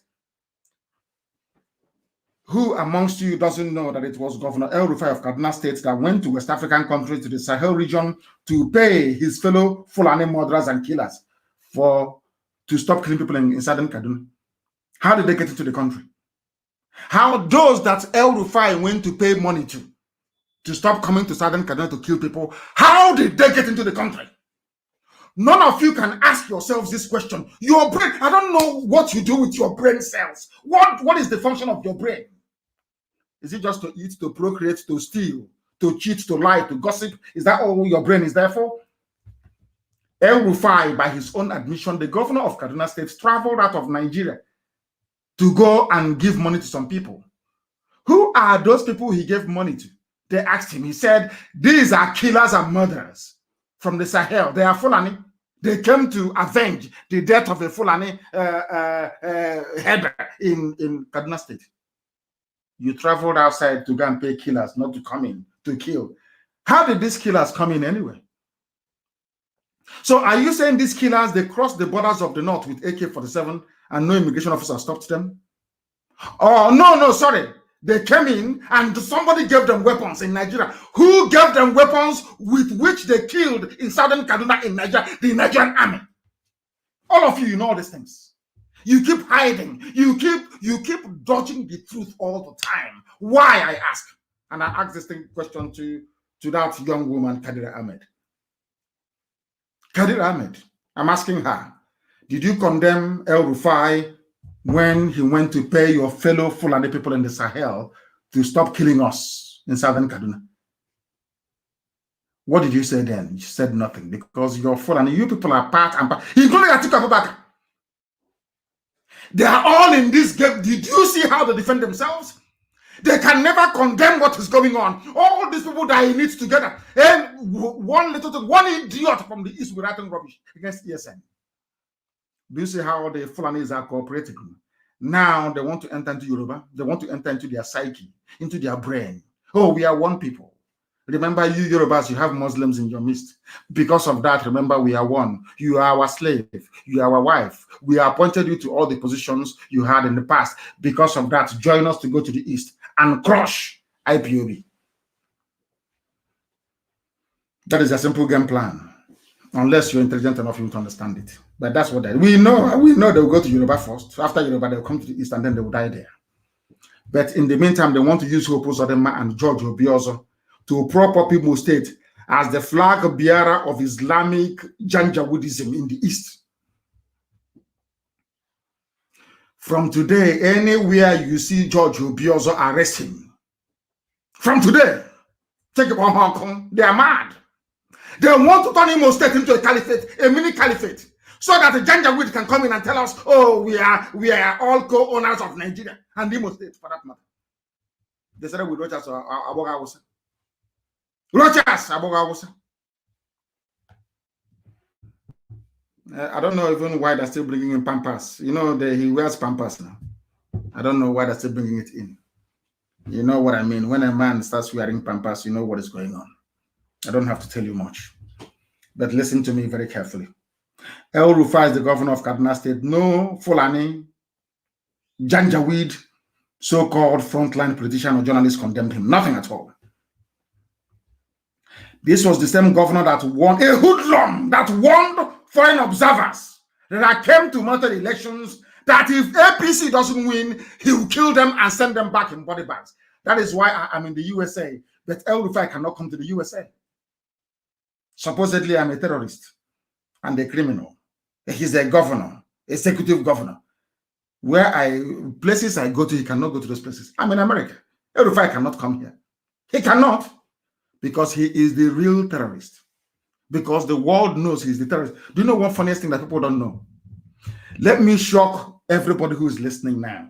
Who amongst you doesn't know that it was Governor El Rufai of Kaduna State that went to West African countries, to the Sahel region, to pay his fellow Fulani murderers and killers to stop killing people in southern Kaduna? How did they get into the country? How those that El Rufai went to pay money to stop coming to southern Kaduna to kill people, how did they get into the country? None of you can ask yourselves this question. Your brain, I don't know what you do with your brain cells. What is the function of your brain? Is it just to eat, to procreate, to steal, to cheat, to lie, to gossip? Is that all your brain is there for? El Rufai, by his own admission, the governor of Kaduna State, traveled out of Nigeria to go and give money to some people. Who are those people he gave money to? They asked him. He said, these are killers and murderers from the Sahel. They are Fulani. They came to avenge the death of a Fulani header in Kaduna State. You traveled outside to go and pay killers, not to come in to kill. How did these killers come in anyway? So are you saying these killers, they crossed the borders of the north with AK-47 and no immigration officer stopped them? Oh, no, sorry. They came in and somebody gave them weapons in Nigeria. Who gave them weapons with which they killed in southern Kaduna in Nigeria? The Nigerian army. All of you know all these things. You keep hiding. You keep dodging the truth all the time. Why, I ask? And I ask this question to that young woman, Kadira Ahmed. Kadir Ahmed, I'm asking her, did you condemn El Rufai when he went to pay your fellow Fulani people in the Sahel to stop killing us in southern Kaduna? What did you say then? You said nothing, because you're Fulani. You people are part and part, including Atiku Abubakar. They are all in this game. Did you see how they defend themselves? They can never condemn what is going on. All these people that he needs together. And one idiot from the East will writing rubbish against ESN. Do you see how the Fulanis are cooperating? Now they want to enter into Yoruba. They want to enter into their psyche, into their brain. Oh, we are one people. Remember, you Yorubas, you have Muslims in your midst. Because of that, remember, we are one. You are our slave. You are our wife. We appointed you to all the positions you had in the past. Because of that, join us to go to the East and crush IPOB. That is a simple game plan. Unless you're intelligent enough, you to understand it. But that's what we know. We know they'll go to Yoruba first. After Yoruba, they'll come to the East and then they will die there. But in the meantime, they want to use Hopo Zodema and George Obiozo to prop up Imo State as the flag bearer of Islamic Janjaweedism in the East. From today, anywhere you see George Obiozo, arrest him. From today, take it on Hong Kong. They are mad. They want to turn Imo State into a caliphate, a mini caliphate, so that the Janjaweed can come in and tell us, oh, we are all co-owners of Nigeria and Imo State, for that matter. They said with Rochas or Abogawusa. Rochas, Abogawusa. I don't know even why they're still bringing in Pampas. You know, he wears Pampas now. I don't know why they're still bringing it in. You know what I mean? When a man starts wearing pampas, you know what is going on. I don't have to tell you much. But listen to me very carefully. El Rufai is the governor of Kaduna State. No Fulani, Janjaweed, so-called frontline politician or journalist condemned him. Nothing at all. This was the same governor that won, a hoodlum that warned foreign observers that came to monitor elections that if APC doesn't win, he will kill them and send them back in body bags. That is why I'm in the USA, but El Rufai cannot come to the USA. Supposedly, I'm a terrorist and a criminal. He's a governor, executive governor. Places I go to, he cannot go to those places. I'm in America. El Rufai cannot come here. He cannot, because he is the real terrorist. Because the world knows he's the terrorist. Do you know one funniest thing that people don't know? Let me shock everybody who is listening now.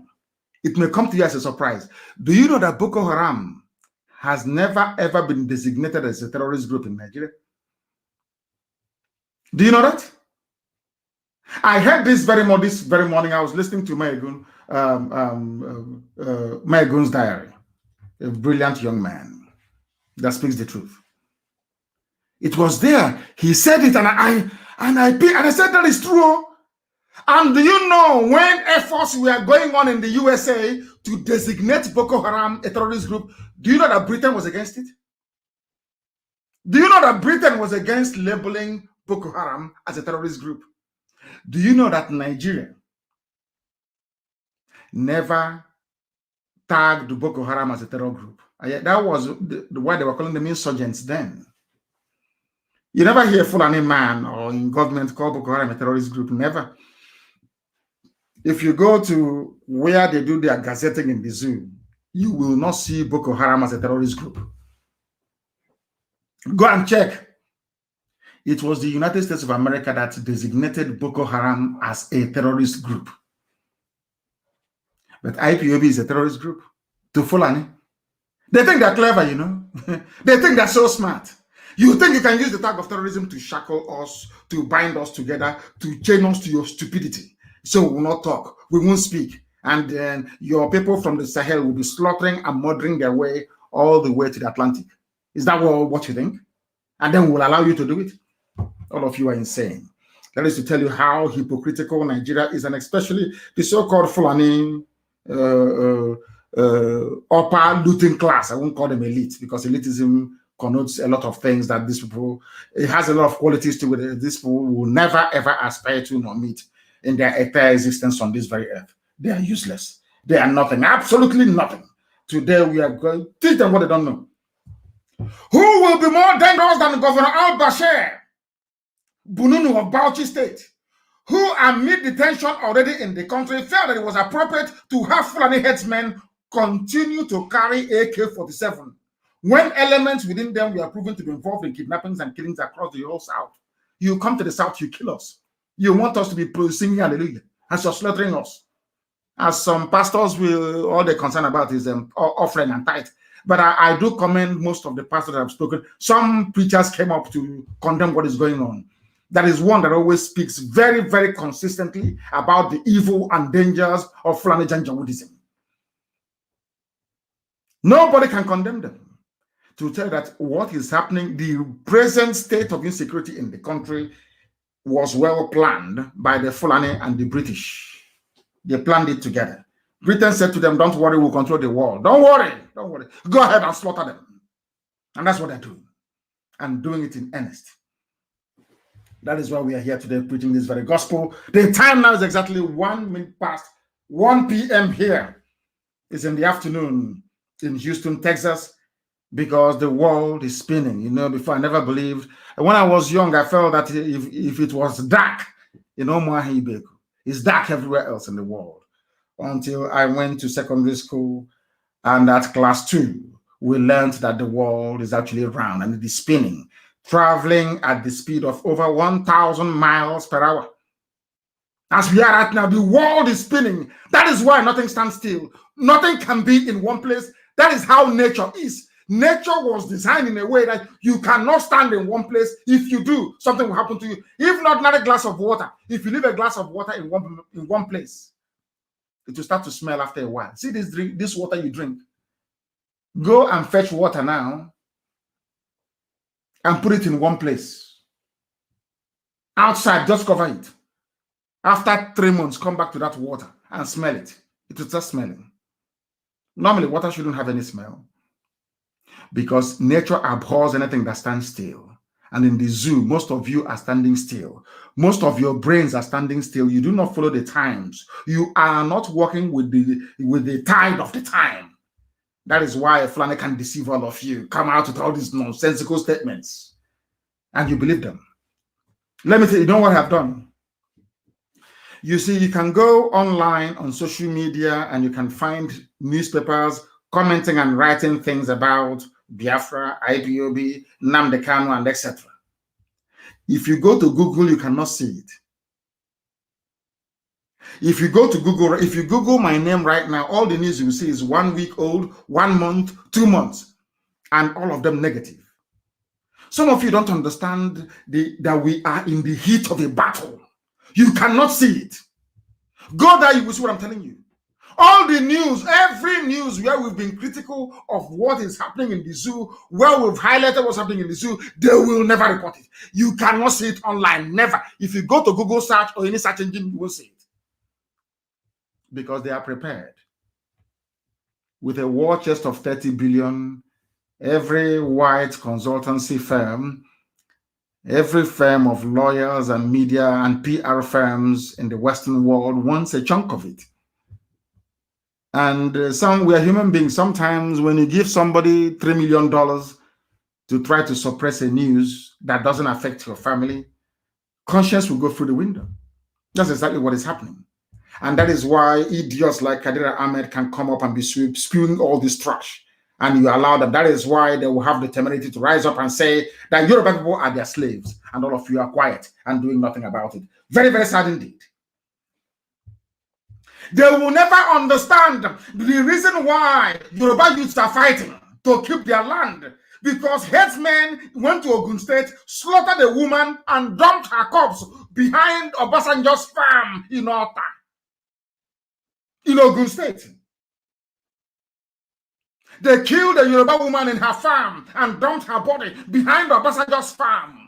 It may come to you as a surprise. Do you know that Boko Haram has never ever been designated as a terrorist group in Nigeria? Do you know that? I heard this very morning. I was listening to Maegun's diary, a brilliant young man that speaks the truth. It was there. He said it, and I said that is true. And do you know when efforts were going on in the USA to designate Boko Haram a terrorist group, do you know that Britain was against it? Do you know that Britain was against labeling Boko Haram as a terrorist group? Do you know that Nigeria never tagged Boko Haram as a terror group? That was why they were calling them insurgents then. You never hear Fulani man or in government call Boko Haram a terrorist group. Never. If you go to where they do their gazetting in the zoo, you will not see Boko Haram as a terrorist group. Go and check. It was the United States of America that designated Boko Haram as a terrorist group. But IPOB is a terrorist group to Fulani. They think they're clever, you know. They think they're so smart. You think you can use the tag of terrorism to shackle us, to bind us together, to chain us to your stupidity. So we will not talk, we won't speak. And then your people from the Sahel will be slaughtering and murdering their way all the way to the Atlantic. Is that what you think? And then we'll allow you to do it? All of you are insane. That is to tell you how hypocritical Nigeria is, and especially the so-called Fulani upper looting class. I won't call them elite, because elitism connotes a lot of things that these people, it has a lot of qualities to it. These people will never ever aspire to nor meet in their entire existence on this very earth. They are useless. They are nothing, absolutely nothing. Today we are going to teach them what they don't know. Who will be more dangerous than Governor al-Bashir, Bununu of Bauchi State, who amid the tension already in the country felt that it was appropriate to have Fulani headsmen continue to carry AK-47 when elements within them were proven to be involved in kidnappings and killings across the whole South. You come to the South, you kill us. You want us to be singing hallelujah as you're slaughtering us. As some pastors will, all they're concerned about is offering and tithe. But I do commend most of the pastors that have spoken. Some preachers came up to condemn what is going on. That is one that always speaks very, very consistently about the evil and dangers of Fulani Janjaweedism. Nobody can condemn them. To tell that what is happening, the present state of insecurity in the country was well planned by the Fulani and the British. They planned it together. Britain said to them, don't worry, we'll control the world. Don't worry. Go ahead and slaughter them. And that's what they're doing. And doing it in earnest. That is why we are here today preaching this very gospel. The time now is exactly 1 minute past 1 p.m. here. It's in the afternoon in Houston, Texas, because the world is spinning. You know, before I never believed. When I was young, I felt that if it was dark in Omaha, it's dark everywhere else in the world. Until I went to secondary school, and at class 2, we learned that the world is actually round and it is spinning, traveling at the speed of over 1,000 miles per hour. As we are right now, the world is spinning. That is why nothing stands still. Nothing can be in one place. That is how nature is. Nature was designed in a way that you cannot stand in one place. If you do, something will happen to you. If not a glass of water. If you leave a glass of water in one place, it will start to smell after a while. See this water you drink. Go and fetch water now and put it in one place. Outside, just cover it. After 3 months, come back to that water and smell it. It will start smelling. Normally, water shouldn't have any smell because nature abhors anything that stands still. And in the zoo, most of you are standing still. Most of your brains are standing still. You do not follow the times. You are not working with the tide of the time. That is why Fulani can deceive all of you. Come out with all these nonsensical statements. And you believe them. Let me tell you, you know what I've done? You see, you can go online on social media and you can find newspapers commenting and writing things about Biafra, IPOB, Nnamdi Kanu, and etc. If you go to Google, you cannot see it. If you go to Google, if you Google my name right now, all the news you will see is 1 week old, 1 month, 2 months, and all of them negative. Some of you don't understand that we are in the heat of a battle. You cannot see it. Go there, you will see what I'm telling you. All the news, every news where we've been critical of what is happening in the zoo, where we've highlighted what's happening in the zoo, they will never report it. You cannot see it online, never. If you go to Google search or any search engine, you will see it. Because they are prepared. With a war chest of 30 billion, every white consultancy firm, every firm of lawyers and media and PR firms in the Western world wants a chunk of it. And we are human beings. Sometimes when you give somebody $3 million to try to suppress a news that doesn't affect your family, conscience will go through the window. That's exactly what is happening. And that is why idiots like Kadira Ahmed can come up and be spewing all this trash. And you allow them. That is why they will have the temerity to rise up and say that Yoruba people are their slaves. And all of you are quiet and doing nothing about it. Very, very sad indeed. They will never understand the reason why Yoruba youths are fighting to keep their land. Because headsmen went to Ogun State, slaughtered a woman, and dumped her corpse behind Obasanjo's farm in Ota, in Ogun State. They killed a Yoruba woman in her farm and dumped her body behind Obasanjo's farm.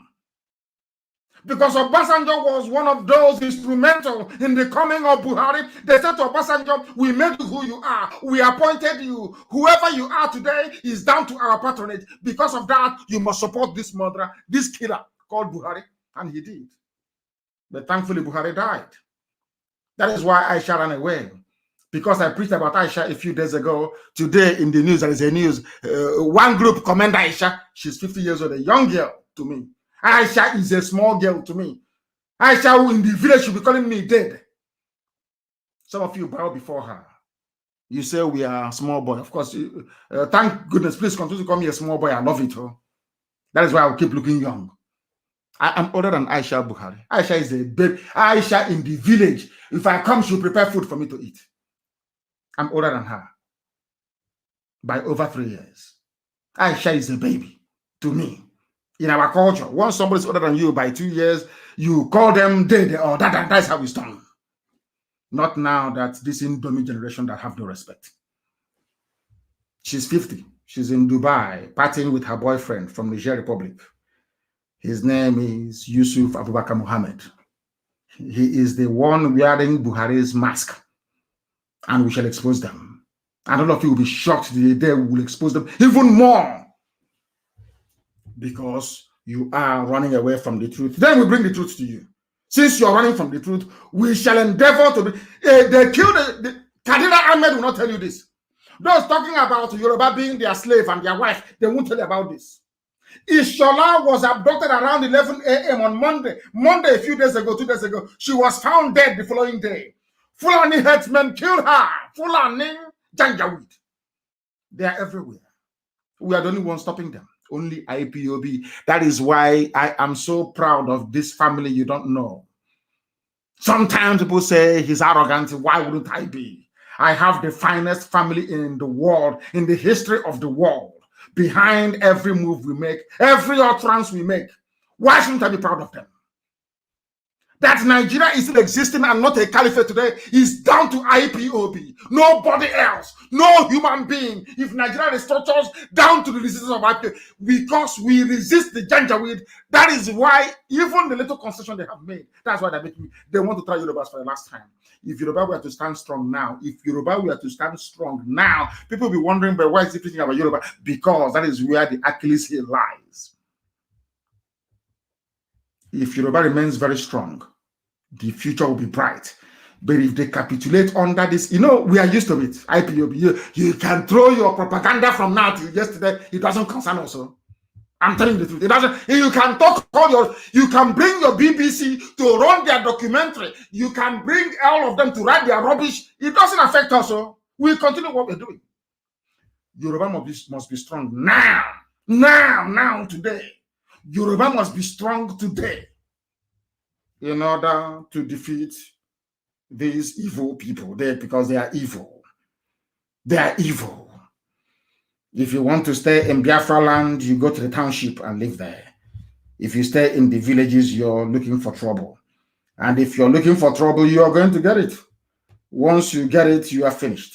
Because Obasanjo was one of those instrumental in the coming of Buhari. They said to Obasanjo, we made you who you are. We appointed you. Whoever you are today is down to our patronage. Because of that, you must support this murderer, this killer called Buhari. And he did. But thankfully, Buhari died. That is why Aisha ran away. Because I preached about Aisha a few days ago. Today in the news, there is a news. One group commend Aisha. She's 50 years old, a young girl to me. Aisha is a small girl to me. Aisha, who in the village should be calling me dead. Some of you bow before her. You say we are a small boy. Of course, thank goodness. Please continue to call me a small boy. I love it. Oh. That is why I will keep looking young. I am older than Aisha Buhari. Aisha is a baby. Aisha in the village. If I come, she'll prepare food for me to eat. I'm older than her by over 3 years. Aisha is a baby to me. In our culture, once somebody's older than you by 2 years, you call them dead or that's how it's done. Not now that this Indomie generation that have no respect. She's 50. She's in Dubai, partying with her boyfriend from Niger Republic. His name is Yusuf Abubakar Mohammed. He is the one wearing Buhari's mask. And we shall expose them. And all of you will be shocked the day we will expose them even more. Because you are running away from the truth. Then we bring the truth to you. Since you're running from the truth, we shall endeavor to be. They killed Kadira Ahmed will not tell you this. Those talking about Yoruba being their slave and their wife, they won't tell you about this. Ishola was abducted around 11 a.m. on Monday. Monday, a few days ago, 2 days ago. She was found dead the following day. Fulani headsmen killed her. Fulani Janjaweed. They are everywhere. We are the only ones stopping them. Only IPOB. That is why I am so proud of this family you don't know. Sometimes people say he's arrogant. Why wouldn't I be? I have the finest family in the world, in the history of the world. Behind every move we make, every utterance we make. Why shouldn't I be proud of them? That Nigeria is still existing and not a caliphate today is down to IPOB. Nobody else. No human being. If Nigeria restructures down to the resistance of IPOB, because we resist the Janjaweed, that is why even the little concession they have made, that's why they want to try Yorubas for the last time. If Yoruba were to stand strong now, people will be wondering, but why is he preaching about Yoruba? Because that is where the Achilles heel lies. If Yoruba remains very strong, the future will be bright. But if they capitulate under this, we are used to it. IPOB, you can throw your propaganda from now to yesterday. It doesn't concern us. I'm telling you the truth. It doesn't. You can talk you can bring your BBC to run their documentary. You can bring all of them to write their rubbish. It doesn't affect us. We continue what we're doing. Yoruba must be strong now, today. Yoruba must be strong today in order to defeat these evil people there, because they are evil. They are evil. If you want to stay in Biafra land, you go to the township and live there. If you stay in the villages, you're looking for trouble. And if you're looking for trouble, you are going to get it. Once you get it, you are finished.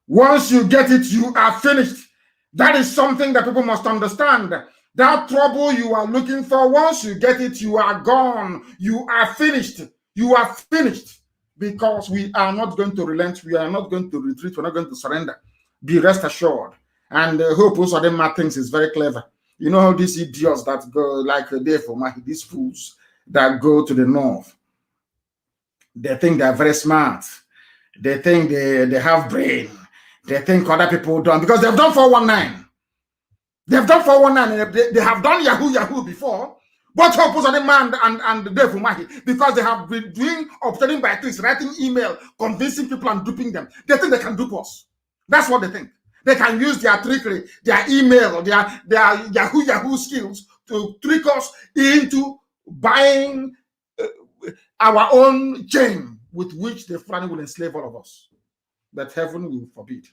Once you get it, you are finished. That is something that people must understand. That trouble you are looking for, once you get it, you are gone. You are finished. You are finished. Because we are not going to relent. We are not going to retreat. We're not going to surrender. Be rest assured. And Hope also thinks is very clever. You know how these idiots that go like Dave Omahi, these fools that go to the north, they think they're very smart. They think they have brain. They think other people don't, because they've done 419. They've done 419. They have done Yahoo before. But Hope also and Dave Omahi, because they have been doing obtaining by tricks, writing email, convincing people and duping them. They think they can dupe us. That's what they think. They can use their trickery, their email, their Yahoo skills to trick us into buying our own chain with which the Fulani will enslave all of us. But heaven will forbid.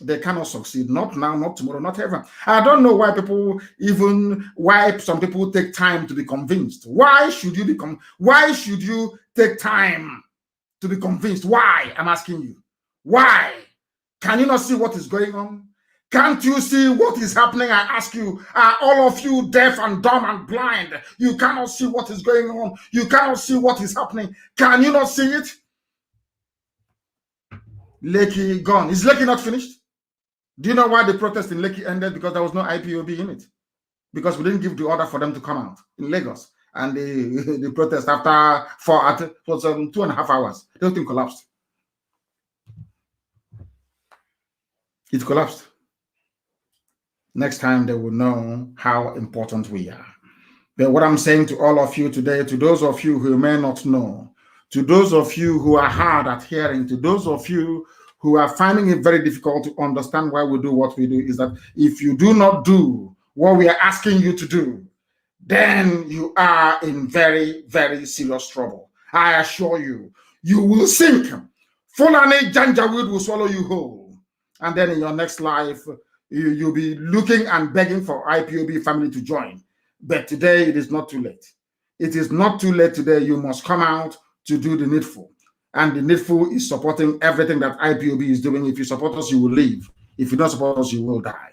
They cannot succeed. Not now, not tomorrow, not ever. I don't know why some people take time to be convinced. Why should you take time to be convinced? Why? I'm asking you. Why? Can you not see what is going on? Can't you see what is happening? I ask you, are all of you deaf and dumb and blind? You cannot see what is going on. You cannot see what is happening. Can you not see it? Lekki gone. Is Lekki not finished? Do you know why the protest in Lekki ended? Because there was no IPOB in it. Because we didn't give the order for them to come out in Lagos. And the protest after 2.5 hours, the whole thing collapsed. It collapsed. Next time they will know how important we are. But what I'm saying to all of you today, to those of you who may not know, to those of you who are hard at hearing, to those of you who are finding it very difficult to understand why we do what we do, is that if you do not do what we are asking you to do, then you are in very, very serious trouble. I assure you, you will sink. Fulani Janjaweed will swallow you whole. And then in your next life, you'll be looking and begging for IPOB family to join. But today, it is not too late. It is not too late today. You must come out to do the needful. And the needful is supporting everything that IPOB is doing. If you support us, you will live. If you don't support us, you will die.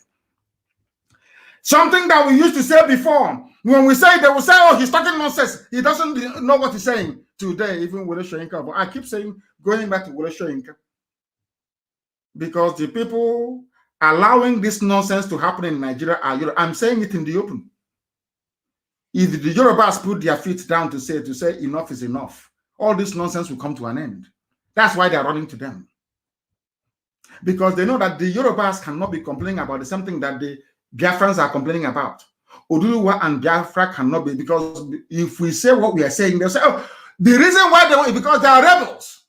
Something that we used to say before, when we say, they will say, oh, he's talking nonsense. He doesn't know what he's saying. Today, even Wole Soyinka. But I keep saying, going back to Wole Soyinka, because the people allowing this nonsense to happen in Nigeria are Yoruba. I'm saying it in the open. If the Yorubas put their feet down to say enough is enough, all this nonsense will come to an end. That's why they're running to them. Because they know that the Yorubas cannot be complaining about the same thing that the Biafrans are complaining about. Oduduwa and Biafra cannot be, because if we say what we are saying, they'll say, oh, the reason why they want it because they are rebels.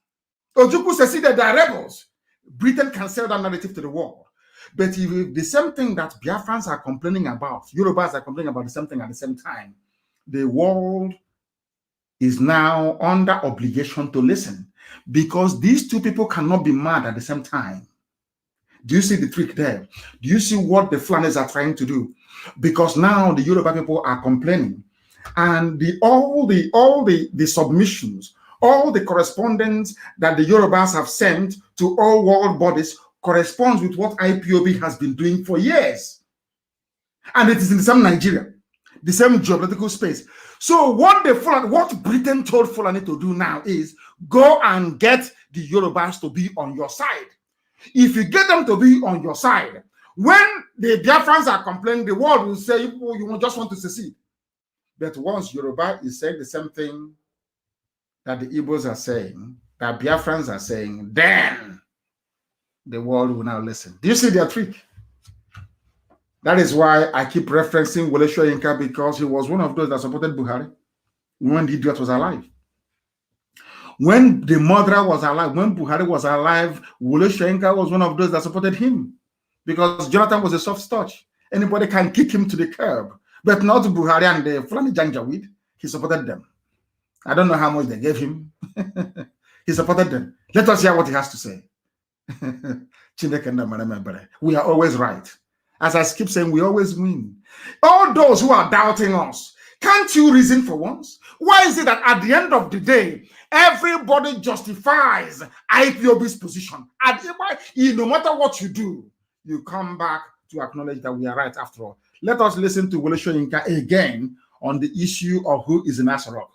Ojukwu says that they are rebels. Britain can sell that narrative to the world. But if the same thing that Biafrans are complaining about, Yorubas are complaining about the same thing at the same time, the world is now under obligation to listen, because these two people cannot be mad at the same time. Do you see the trick there? Do you see what the Fulanis are trying to do? Because now the Yoruba people are complaining, and the submissions, all the correspondence that the Yorubas have sent to all world bodies corresponds with what IPOB has been doing for years. And it is in the same Nigeria, the same geopolitical space. So what Britain told Fulani to do now is go and get the Yorubas to be on your side. If you get them to be on your side, when the Biafrans are complaining, the world will say, you just want to secede. But once Yoruba is saying the same thing that the Igbos are saying, that Biafrans are saying, then the world will now listen. Do you see their trick? That is why I keep referencing Wole Soyinka, because he was one of those that supported Buhari when the idiot was alive. When the murderer was alive, when Buhari was alive, Wole Soyinka was one of those that supported him, because Jonathan was a soft touch. Anybody can kick him to the curb, but not Buhari and the Fulani Janjaweed. He supported them. I don't know how much they gave him. He supported them. Let us hear what he has to say. We are always right. As I keep saying, we always win. All those who are doubting us, can't you reason for once? Why is it that at the end of the day, everybody justifies IPOB's position? And no matter what you do, you come back to acknowledge that we are right after all. Let us listen to Wole Soyinka again on the issue of who is in Asarok.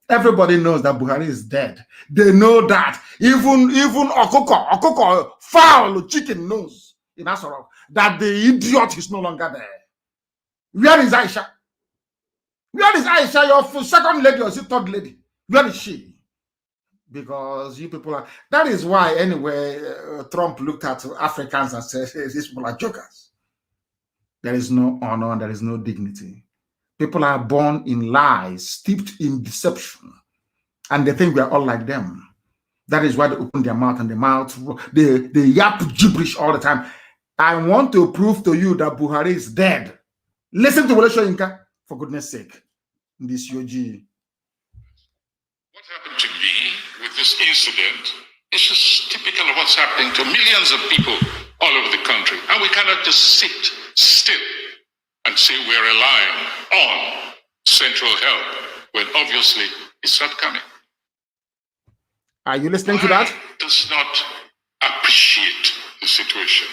Everybody knows that Buhari is dead. They know that. Even Okoko, fowl, chicken knows in Asarok that the idiot is no longer there. Where is Aisha? Where is Aisha, your second lady or third lady? Where is she? Because you people are, that is why anyway, Trump looked at Africans and said, these people are jokers. There is no honor and there is no dignity. People are born in lies, steeped in deception, and they think we are all like them. That is why they open their mouth and they yap gibberish all the time. I want to prove to you that Buhari is dead. Listen to Wole Soyinka, for goodness sake. This UG. What happened to me with this incident is just typical of what's happening to millions of people all over the country. And we cannot just sit still and say we're relying on central help when obviously it's not coming. Are you listening to that? Does not appreciate the situation.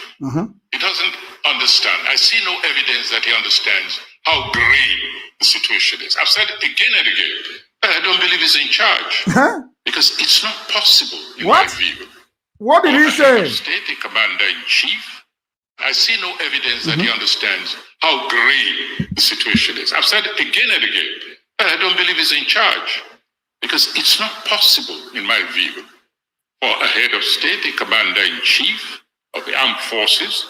He doesn't understand. I see no evidence that he understands how grave the situation is. I've said it again and again. I don't believe he's in charge. Because it's not possible in my view. What did he say? State the commander-in-chief. I see no evidence that he understands how grave the situation is. I've said it again and again. I don't believe he's in charge. Because it's not possible, in my view, for a head of state, a commander-in-chief of the armed forces,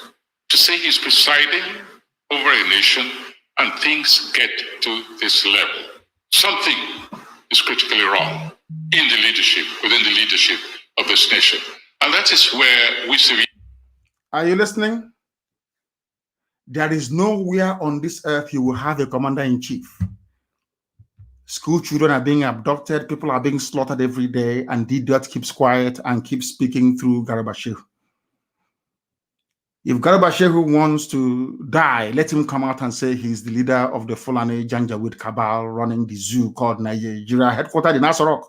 to say he's presiding over a nation and things get to this level. Something is critically wrong in the leadership, within the leadership of this nation. And that is where we see. Are you listening? There is nowhere on this earth you will have a commander-in-chief. School children are being abducted, people are being slaughtered every day, and the idiot keeps quiet and keeps speaking through Garba Shehu. If Garba Shehu wants to die, let him come out and say he's the leader of the Fulani Janjaweed cabal running the zoo called Nigeria, headquartered in Asarok.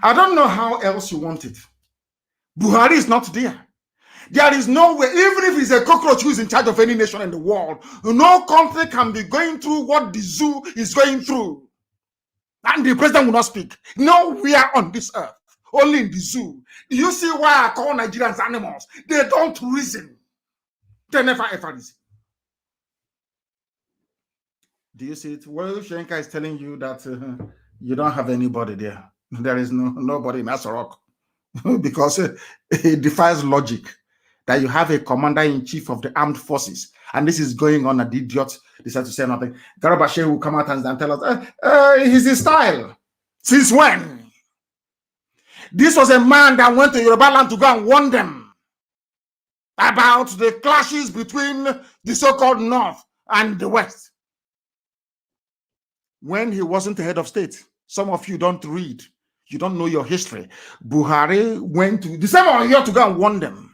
I don't know how else you want it. Buhari is not there. There is no way, even if he's a cockroach who is in charge of any nation in the world, no country can be going through what the zoo is going through. And the president will not speak. Nowhere on this earth, only in the zoo. Do you see why I call Nigerians animals? They don't reason. They never ever reason. Do you see it? Well, Shenka is telling you that you don't have anybody there. There is nobody in Asarok because it defies logic that you have a commander-in-chief of the armed forces, and this is going on, and the idiot decides to say nothing. Garba Shehu will come out and tell us, he's his style. Since when? This was a man that went to Yoruba land to go and warn them about the clashes between the so-called North and the West. When he wasn't the head of state, some of you don't read, you don't know your history. Buhari went to the same one here to go and warn them.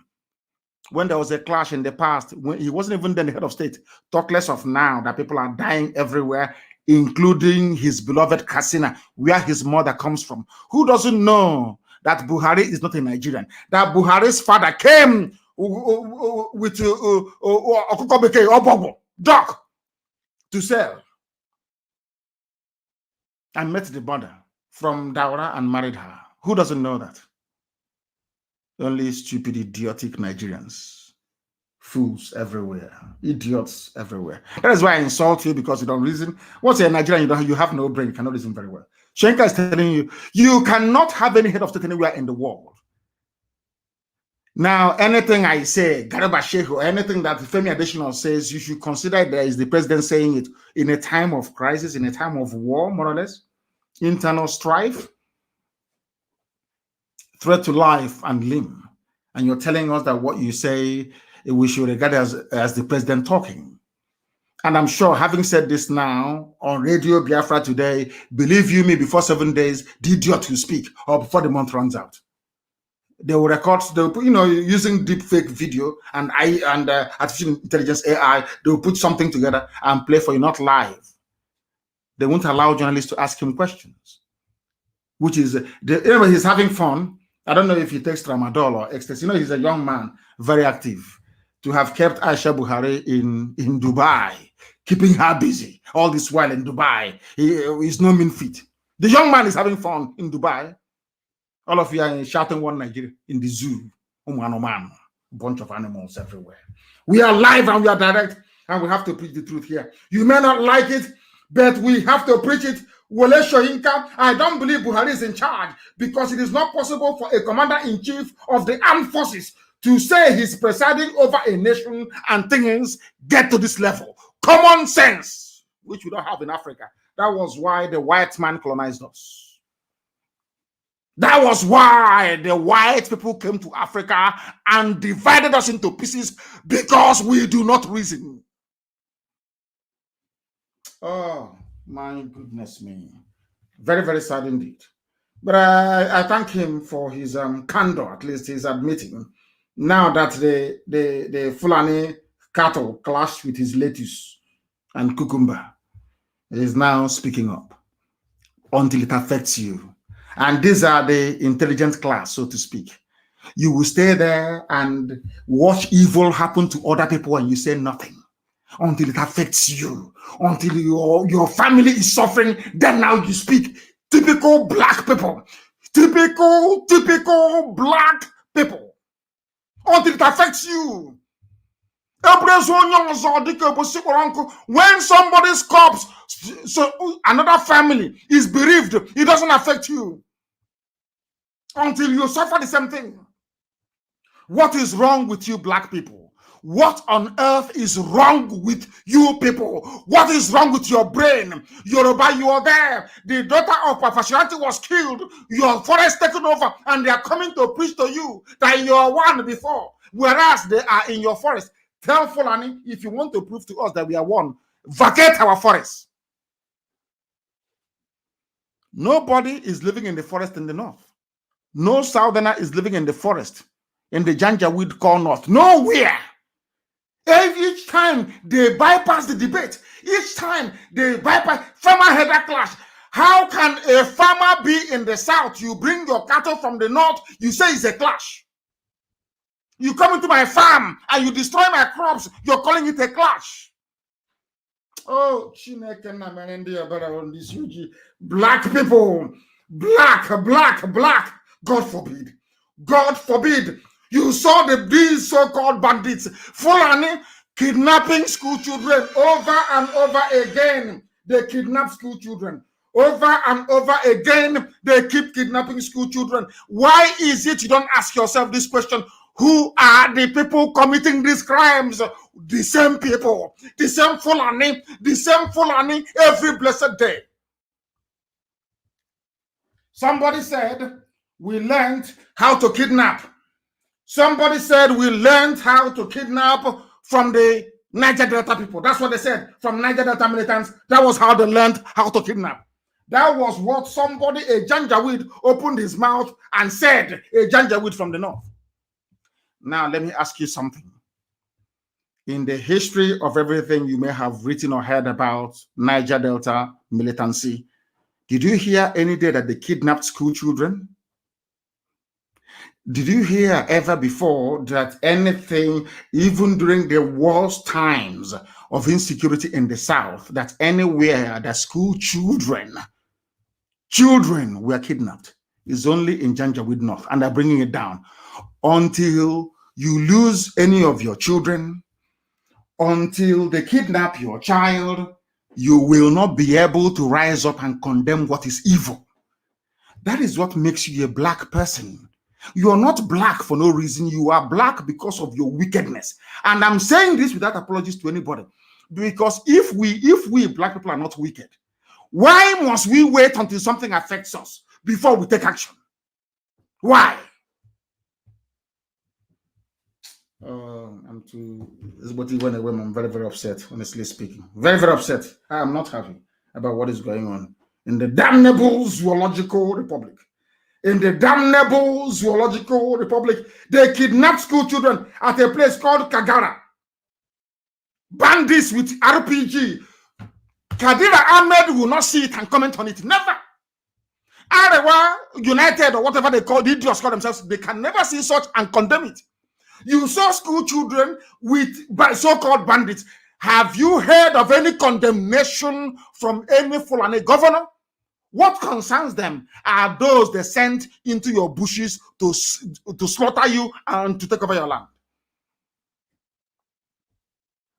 when there was a clash in the past, when he wasn't even then the head of state, talk less of now that people are dying everywhere, including his beloved Katsina, where his mother comes from. Who doesn't know that Buhari is not a Nigerian? That Buhari's father came with duck to sell and met the mother from Daura and married her. Who doesn't know that? Only stupid, idiotic Nigerians. Fools everywhere. Idiots everywhere. That is why I insult you, because you don't reason. Once you're a Nigerian, you have no brain. You cannot reason very well. Shenka is telling you, you cannot have any head of state anywhere in the world. Now, anything I say, Garba Sheikh, or anything that Femi Adesina says, you should consider there is the president saying it in a time of crisis, in a time of war, more or less, internal strife, threat to life and limb. And you're telling us that what you say, we should regard as the president talking. And I'm sure, having said this now on Radio Biafra today, believe you me, before 7 days, the idiot will speak, or before the month runs out. They will record, they'll put, using deep fake video and artificial intelligence AI, they will put something together and play for you, not live. They won't allow journalists to ask him questions, which is, anyway, he's having fun. I don't know if he takes tramadol or ecstasy. He's a young man, very active. To have kept Aisha Buhari in Dubai, keeping her busy all this while in Dubai, he's no mean feat. The young man is having fun in Dubai. All of you are shouting one Nigeria in the zoo. Man, bunch of animals everywhere. We are live and we are direct, and we have to preach the truth here. You may not like it, but we have to preach it. Wole Soyinka, I don't believe Buhari is in charge, because it is not possible for a commander-in-chief of the armed forces to say he's presiding over a nation and things get to this level. Common sense, which we don't have in Africa. That was why the white man colonized us. That was why the white people came to Africa and divided us into pieces, because we do not reason. Oh, my goodness me. Very, very sad indeed. But I thank him for his candor, at least he's admitting. Now that the Fulani cattle clashed with his lettuce and cucumber, he is now speaking up until it affects you. And these are the intelligent class, so to speak. You will stay there and watch evil happen to other people and you say nothing until it affects you, until your family is suffering. Then now you speak. Typical black people. Typical black people. Until it affects you. When somebody's corpse, so another family is bereaved, it doesn't affect you until you suffer the same thing. What is wrong with you black people? What on earth is wrong with you people? What is wrong with your brain? Yoruba, you are there. The daughter of Pafashiranti was killed. Your forest taken over, and they are coming to preach to you that you are one before, whereas they are in your forest. Tell Fulani, if you want to prove to us that we are one, vacate our forest. Nobody is living in the forest in the north. No southerner is living in the forest in the Janjaweed Core North. Nowhere. Each time they bypass the debate, each time they bypass farmer-header clash. How can a farmer be in the south? You bring your cattle from the north, you say it's a clash. You come into my farm and you destroy my crops, you're calling it a clash. Oh, black people, black. God forbid. God forbid. You saw these so-called bandits, Fulani, kidnapping school children over and over again. They kidnap school children. Over and over again, they keep kidnapping school children. Why is it you don't ask yourself this question? Who are the people committing these crimes? The same people, the same Fulani every blessed day. Somebody said, we learned how to kidnap. Somebody said we learned how to kidnap from the Niger Delta people. That's what they said. From Niger Delta militants, that was how they learned how to kidnap. That was what somebody, a Janjaweed, opened his mouth and said, a Janjaweed from the north. Now, let me ask you something. In the history of everything you may have written or heard about Niger Delta militancy, did you hear any day that they kidnapped school children? Did you hear ever before that anything, even during the worst times of insecurity in the South, that anywhere that school children were kidnapped? Is only in Janjaweed North, and they're bringing it down. Until you lose any of your children, until they kidnap your child, you will not be able to rise up and condemn what is evil. That is what makes you a black person. You are not black for no reason. You are black because of your wickedness. And I'm saying this without apologies to anybody. Because if we black people are not wicked, why must we wait until something affects us before we take action? Why? I'm too. But even when I'm very, very upset, honestly speaking. Very, very upset. I am not happy about what is going on in the damnable Zoological Republic. In the damnable Zoological Republic, they kidnapped school children at a place called Kagara. Bandits with RPG. Kadira Ahmed will not see it and comment on it. Never. Arewa United or whatever they call, the idiots call themselves, they can never see such and condemn it. You saw school children by so-called bandits. Have you heard of any condemnation from any Fulani governor? What concerns them are those they sent into your bushes to slaughter you and to take over your land.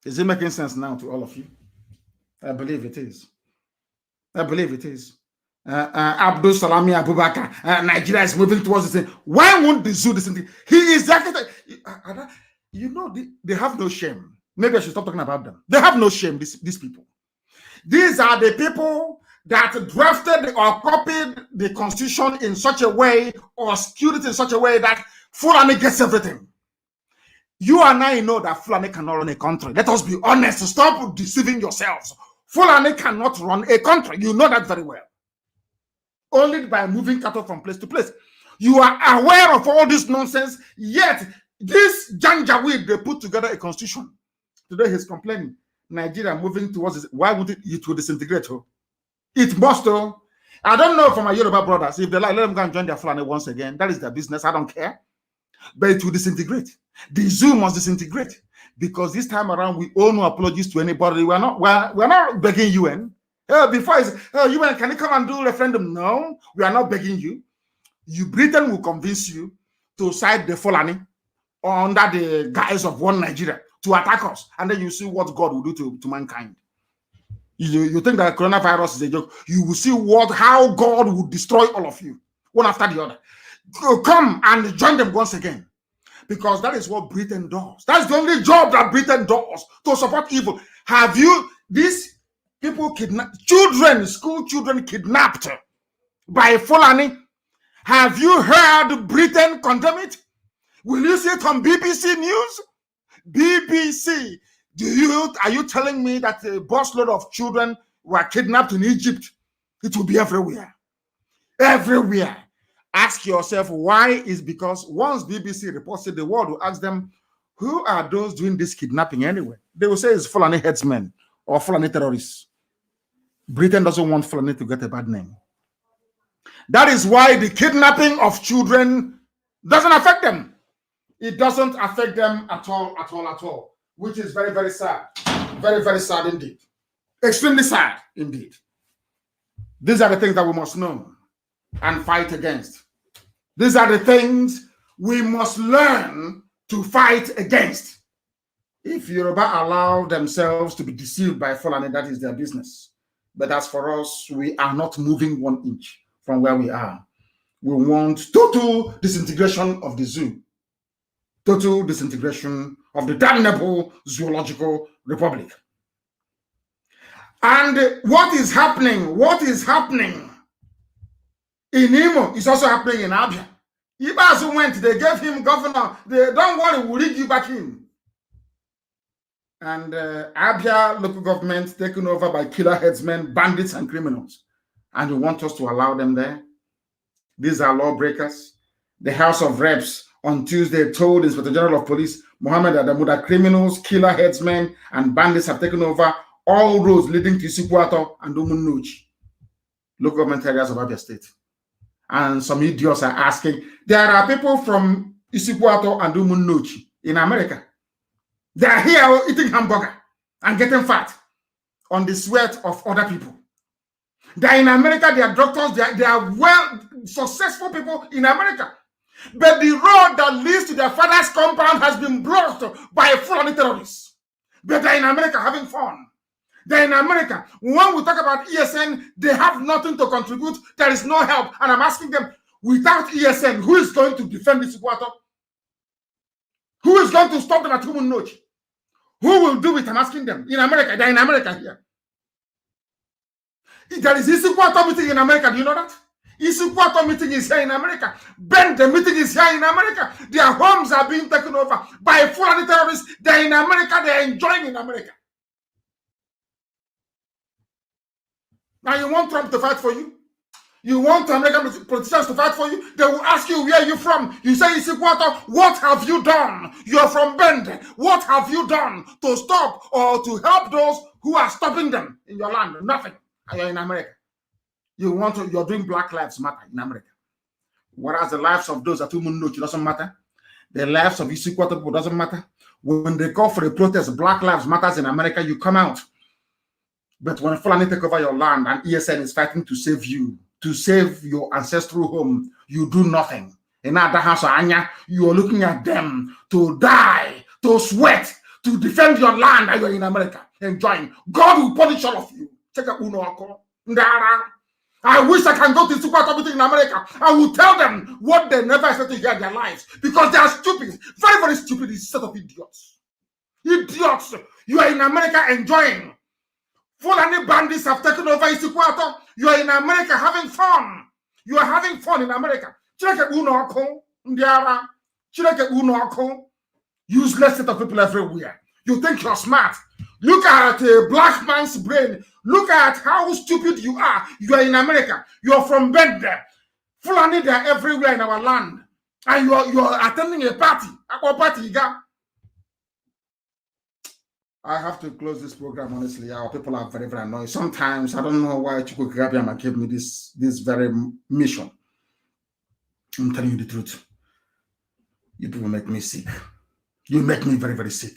Is it making sense now to all of you? I believe it is. I believe it is. Abdul Salami Abubakar, Nigeria is moving towards this thing. Why won't the zoo listen to? He is the you know, they have no shame. Maybe I should stop talking about them. They have no shame, these people. These are the people that drafted or copied the constitution in such a way or skewed it in such a way that Fulani gets everything. You and I know that Fulani cannot run a country. Let us be honest. Stop deceiving yourselves. Fulani cannot run a country. You know that very well. Only by moving cattle from place to place. You are aware of all this nonsense, yet this Janjaweed, they put together a constitution. Today he's complaining. Nigeria moving towards it. Why would it will disintegrate? Oh? It must. Oh. I don't know for my Yoruba brothers. If they like, let them go and join their Fulani once again. That is their business. I don't care. But it will disintegrate. The zoo must disintegrate. Because this time around, we owe no apologies to anybody. We're not begging UN. Before it's, UN, can you come and do a referendum? No, we are not begging you. Britain will convince you to side the Fulani under the guise of one Nigeria to attack us. And then you see what God will do to mankind. You think that coronavirus is a joke. You will see how God will destroy all of you, one after the other. Come and join them once again. Because that is what Britain does. That's the only job that Britain does, to support evil. Have you, these people kidnapped, school children kidnapped by Fulani? Have you heard Britain condemn it? Will you see it on BBC News? BBC, are you telling me that a busload of children were kidnapped in Egypt? It will be everywhere. Everywhere. Ask yourself why. Is because once BBC reports it, the world will ask them, who are those doing this kidnapping anyway? They will say it's Fulani headsmen or Fulani terrorists. Britain doesn't want Fulani to get a bad name. That is why the kidnapping of children doesn't affect them. It doesn't affect them at all, which is very, very sad. Very, very sad indeed. Extremely sad indeed. These are the things that we must know and fight against. These are the things we must learn to fight against. If Yoruba allow themselves to be deceived by Fulani, that is their business. But as for us, we are not moving 1 inch from where we are. We want total disintegration of the zoo. Total disintegration of the damnable Zoological Republic. And what is happening? What is happening in Imo is also happening in Abia. Ibazu went, they gave him governor. They don't worry, we'll rig you back in. And Abia local government taken over by killer headsmen, bandits, and criminals. And you want us to allow them there? These are lawbreakers. The House of Reps on Tuesday told Inspector General of Police Mohammed Adamu that criminals, killer headsmen, and bandits have taken over all roads leading to Isikwato and Umunuchi, local government areas of Abia State. And some idiots are asking, there are people from Isikwato and Umunuchi in America. They are here eating hamburger and getting fat on the sweat of other people. They are in America, they are doctors, they are well successful people in America. But the road that leads to their father's compound has been blocked by Fulani terrorists. But they're in America having fun. They're in America. When we talk about ESN, they have nothing to contribute. There is no help. And I'm asking them, without ESN, who is going to defend this water? Who is going to stop them at human note? Who will do it? I'm asking them. In America, they're in America here. There is Isikwato meeting in America. Do you know that? Isikwato meeting is here in America. Ben, the meeting is here in America. Their homes are being taken over by Fulani terrorists. They're in America. They're enjoying in America. Now you want Trump to fight for you? You want American politicians to fight for you? They will ask you, where are you from? You say, Isikwato, what have you done? You're from Bende. What have you done to stop or to help those who are stopping them in your land? Nothing. And you're in America. You're doing Black Lives Matter in America. Whereas the lives of those at Umunuchi doesn't matter. The lives of Isikwato people doesn't matter. When they call for a protest, Black Lives Matters in America, you come out. But when Fulani take over your land and ESN is fighting to save you, to save your ancestral home, you do nothing. In other house, you are looking at them to die, to sweat, to defend your land, and you're in America enjoying. God will punish all of you. Check out I wish I can go to Isikwato meeting in America. I will tell them what they never expect to hear in their lives because they are stupid, very, very stupid. It's a set of idiots. Idiots. You are in America enjoying. Fulani bandits have taken over Isikwato. You are in America having fun. You are having fun in America. Useless set of people everywhere. You think you're smart. Look at a black man's brain. Look at how stupid you are. You are in America. You are from Bende. Fulani, they are everywhere in our land. And you are attending a party. I have to close this program, honestly. Our people are very, very annoying. Sometimes, I don't know why Chukwu Gabiama gave me this very mission. I'm telling you the truth. You people make me sick. You make me very, very sick.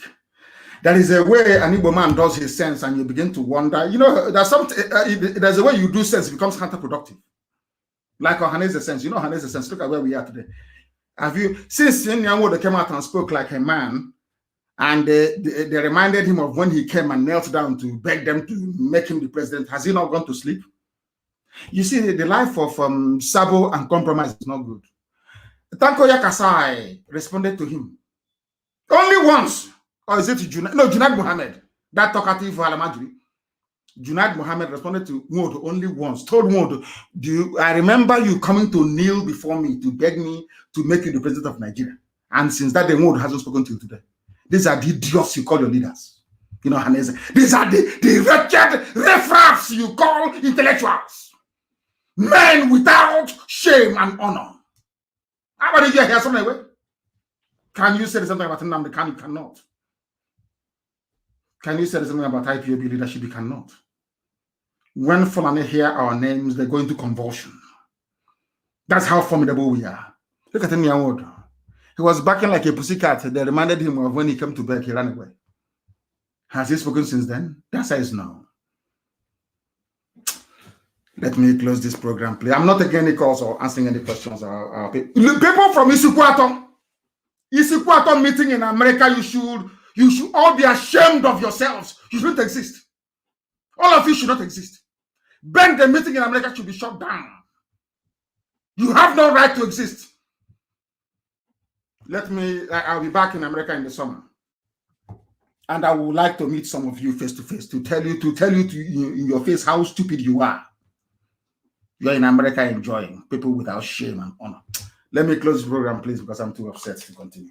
There is a way an Igbo man does his sense and you begin to wonder. You know, there's a way you do sense, it becomes counterproductive. Like Ohanese's sense. You know Ohanese's sense. Look at where we are today. Have you, since Nyanwo came out and spoke like a man, and they reminded him of when he came and knelt down to beg them to make him the president. Has he not gone to sleep? You see, the life of Sabo and compromise is not good. Tankoya Kasai responded to him only once. Or is it Junaid? No, Junaid Mohammed. That talkative Alamadri. Junaid Mohammed responded to Nwodo only once. Told Nwodo, I remember you coming to kneel before me to beg me to make you the president of Nigeria. And since that day, Nwodo hasn't spoken to you today. These are the idiots you call your leaders. You know, Hanese. These are the wretched riffraffs you call intellectuals. Men without shame and honor. How about you hear something? Can you say something about Nnamdi Kanu? You cannot. Can you say something about IPOB leadership? You cannot. When Fulani hear our names, they go into convulsion. That's how formidable we are. Look at Nyanwo. He was backing like a pussycat. They reminded him of when he came to bed, he ran away. Has he spoken since then? The answer is no. Let me close this program, please. I'm not taking any calls or answering any questions. People from Isikwato meeting in America, you should all be ashamed of yourselves. You shouldn't exist. All of you should not exist. Ben, the meeting in America should be shut down. You have no right to exist. I'll be back in America in the summer. And I would like to meet some of you face to face to tell you in your face how stupid you are. You're in America enjoying, people without shame and honor. Let me close the program, please, because I'm too upset to continue.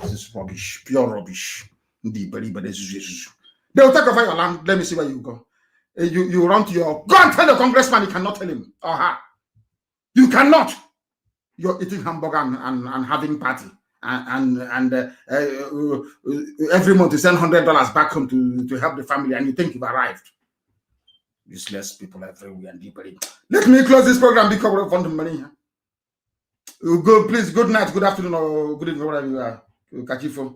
This is rubbish, pure rubbish. They'll take over your land. Let me see where you go. You run to go and tell the congressman, you cannot tell him. You cannot. You're eating hamburger and having party. and every month you send $100 back home to help the family, and you think you've arrived. Useless people everywhere and deeply. Let me close this program because we want the money. Please, good night, good afternoon, or good evening, wherever you are. Catch you for.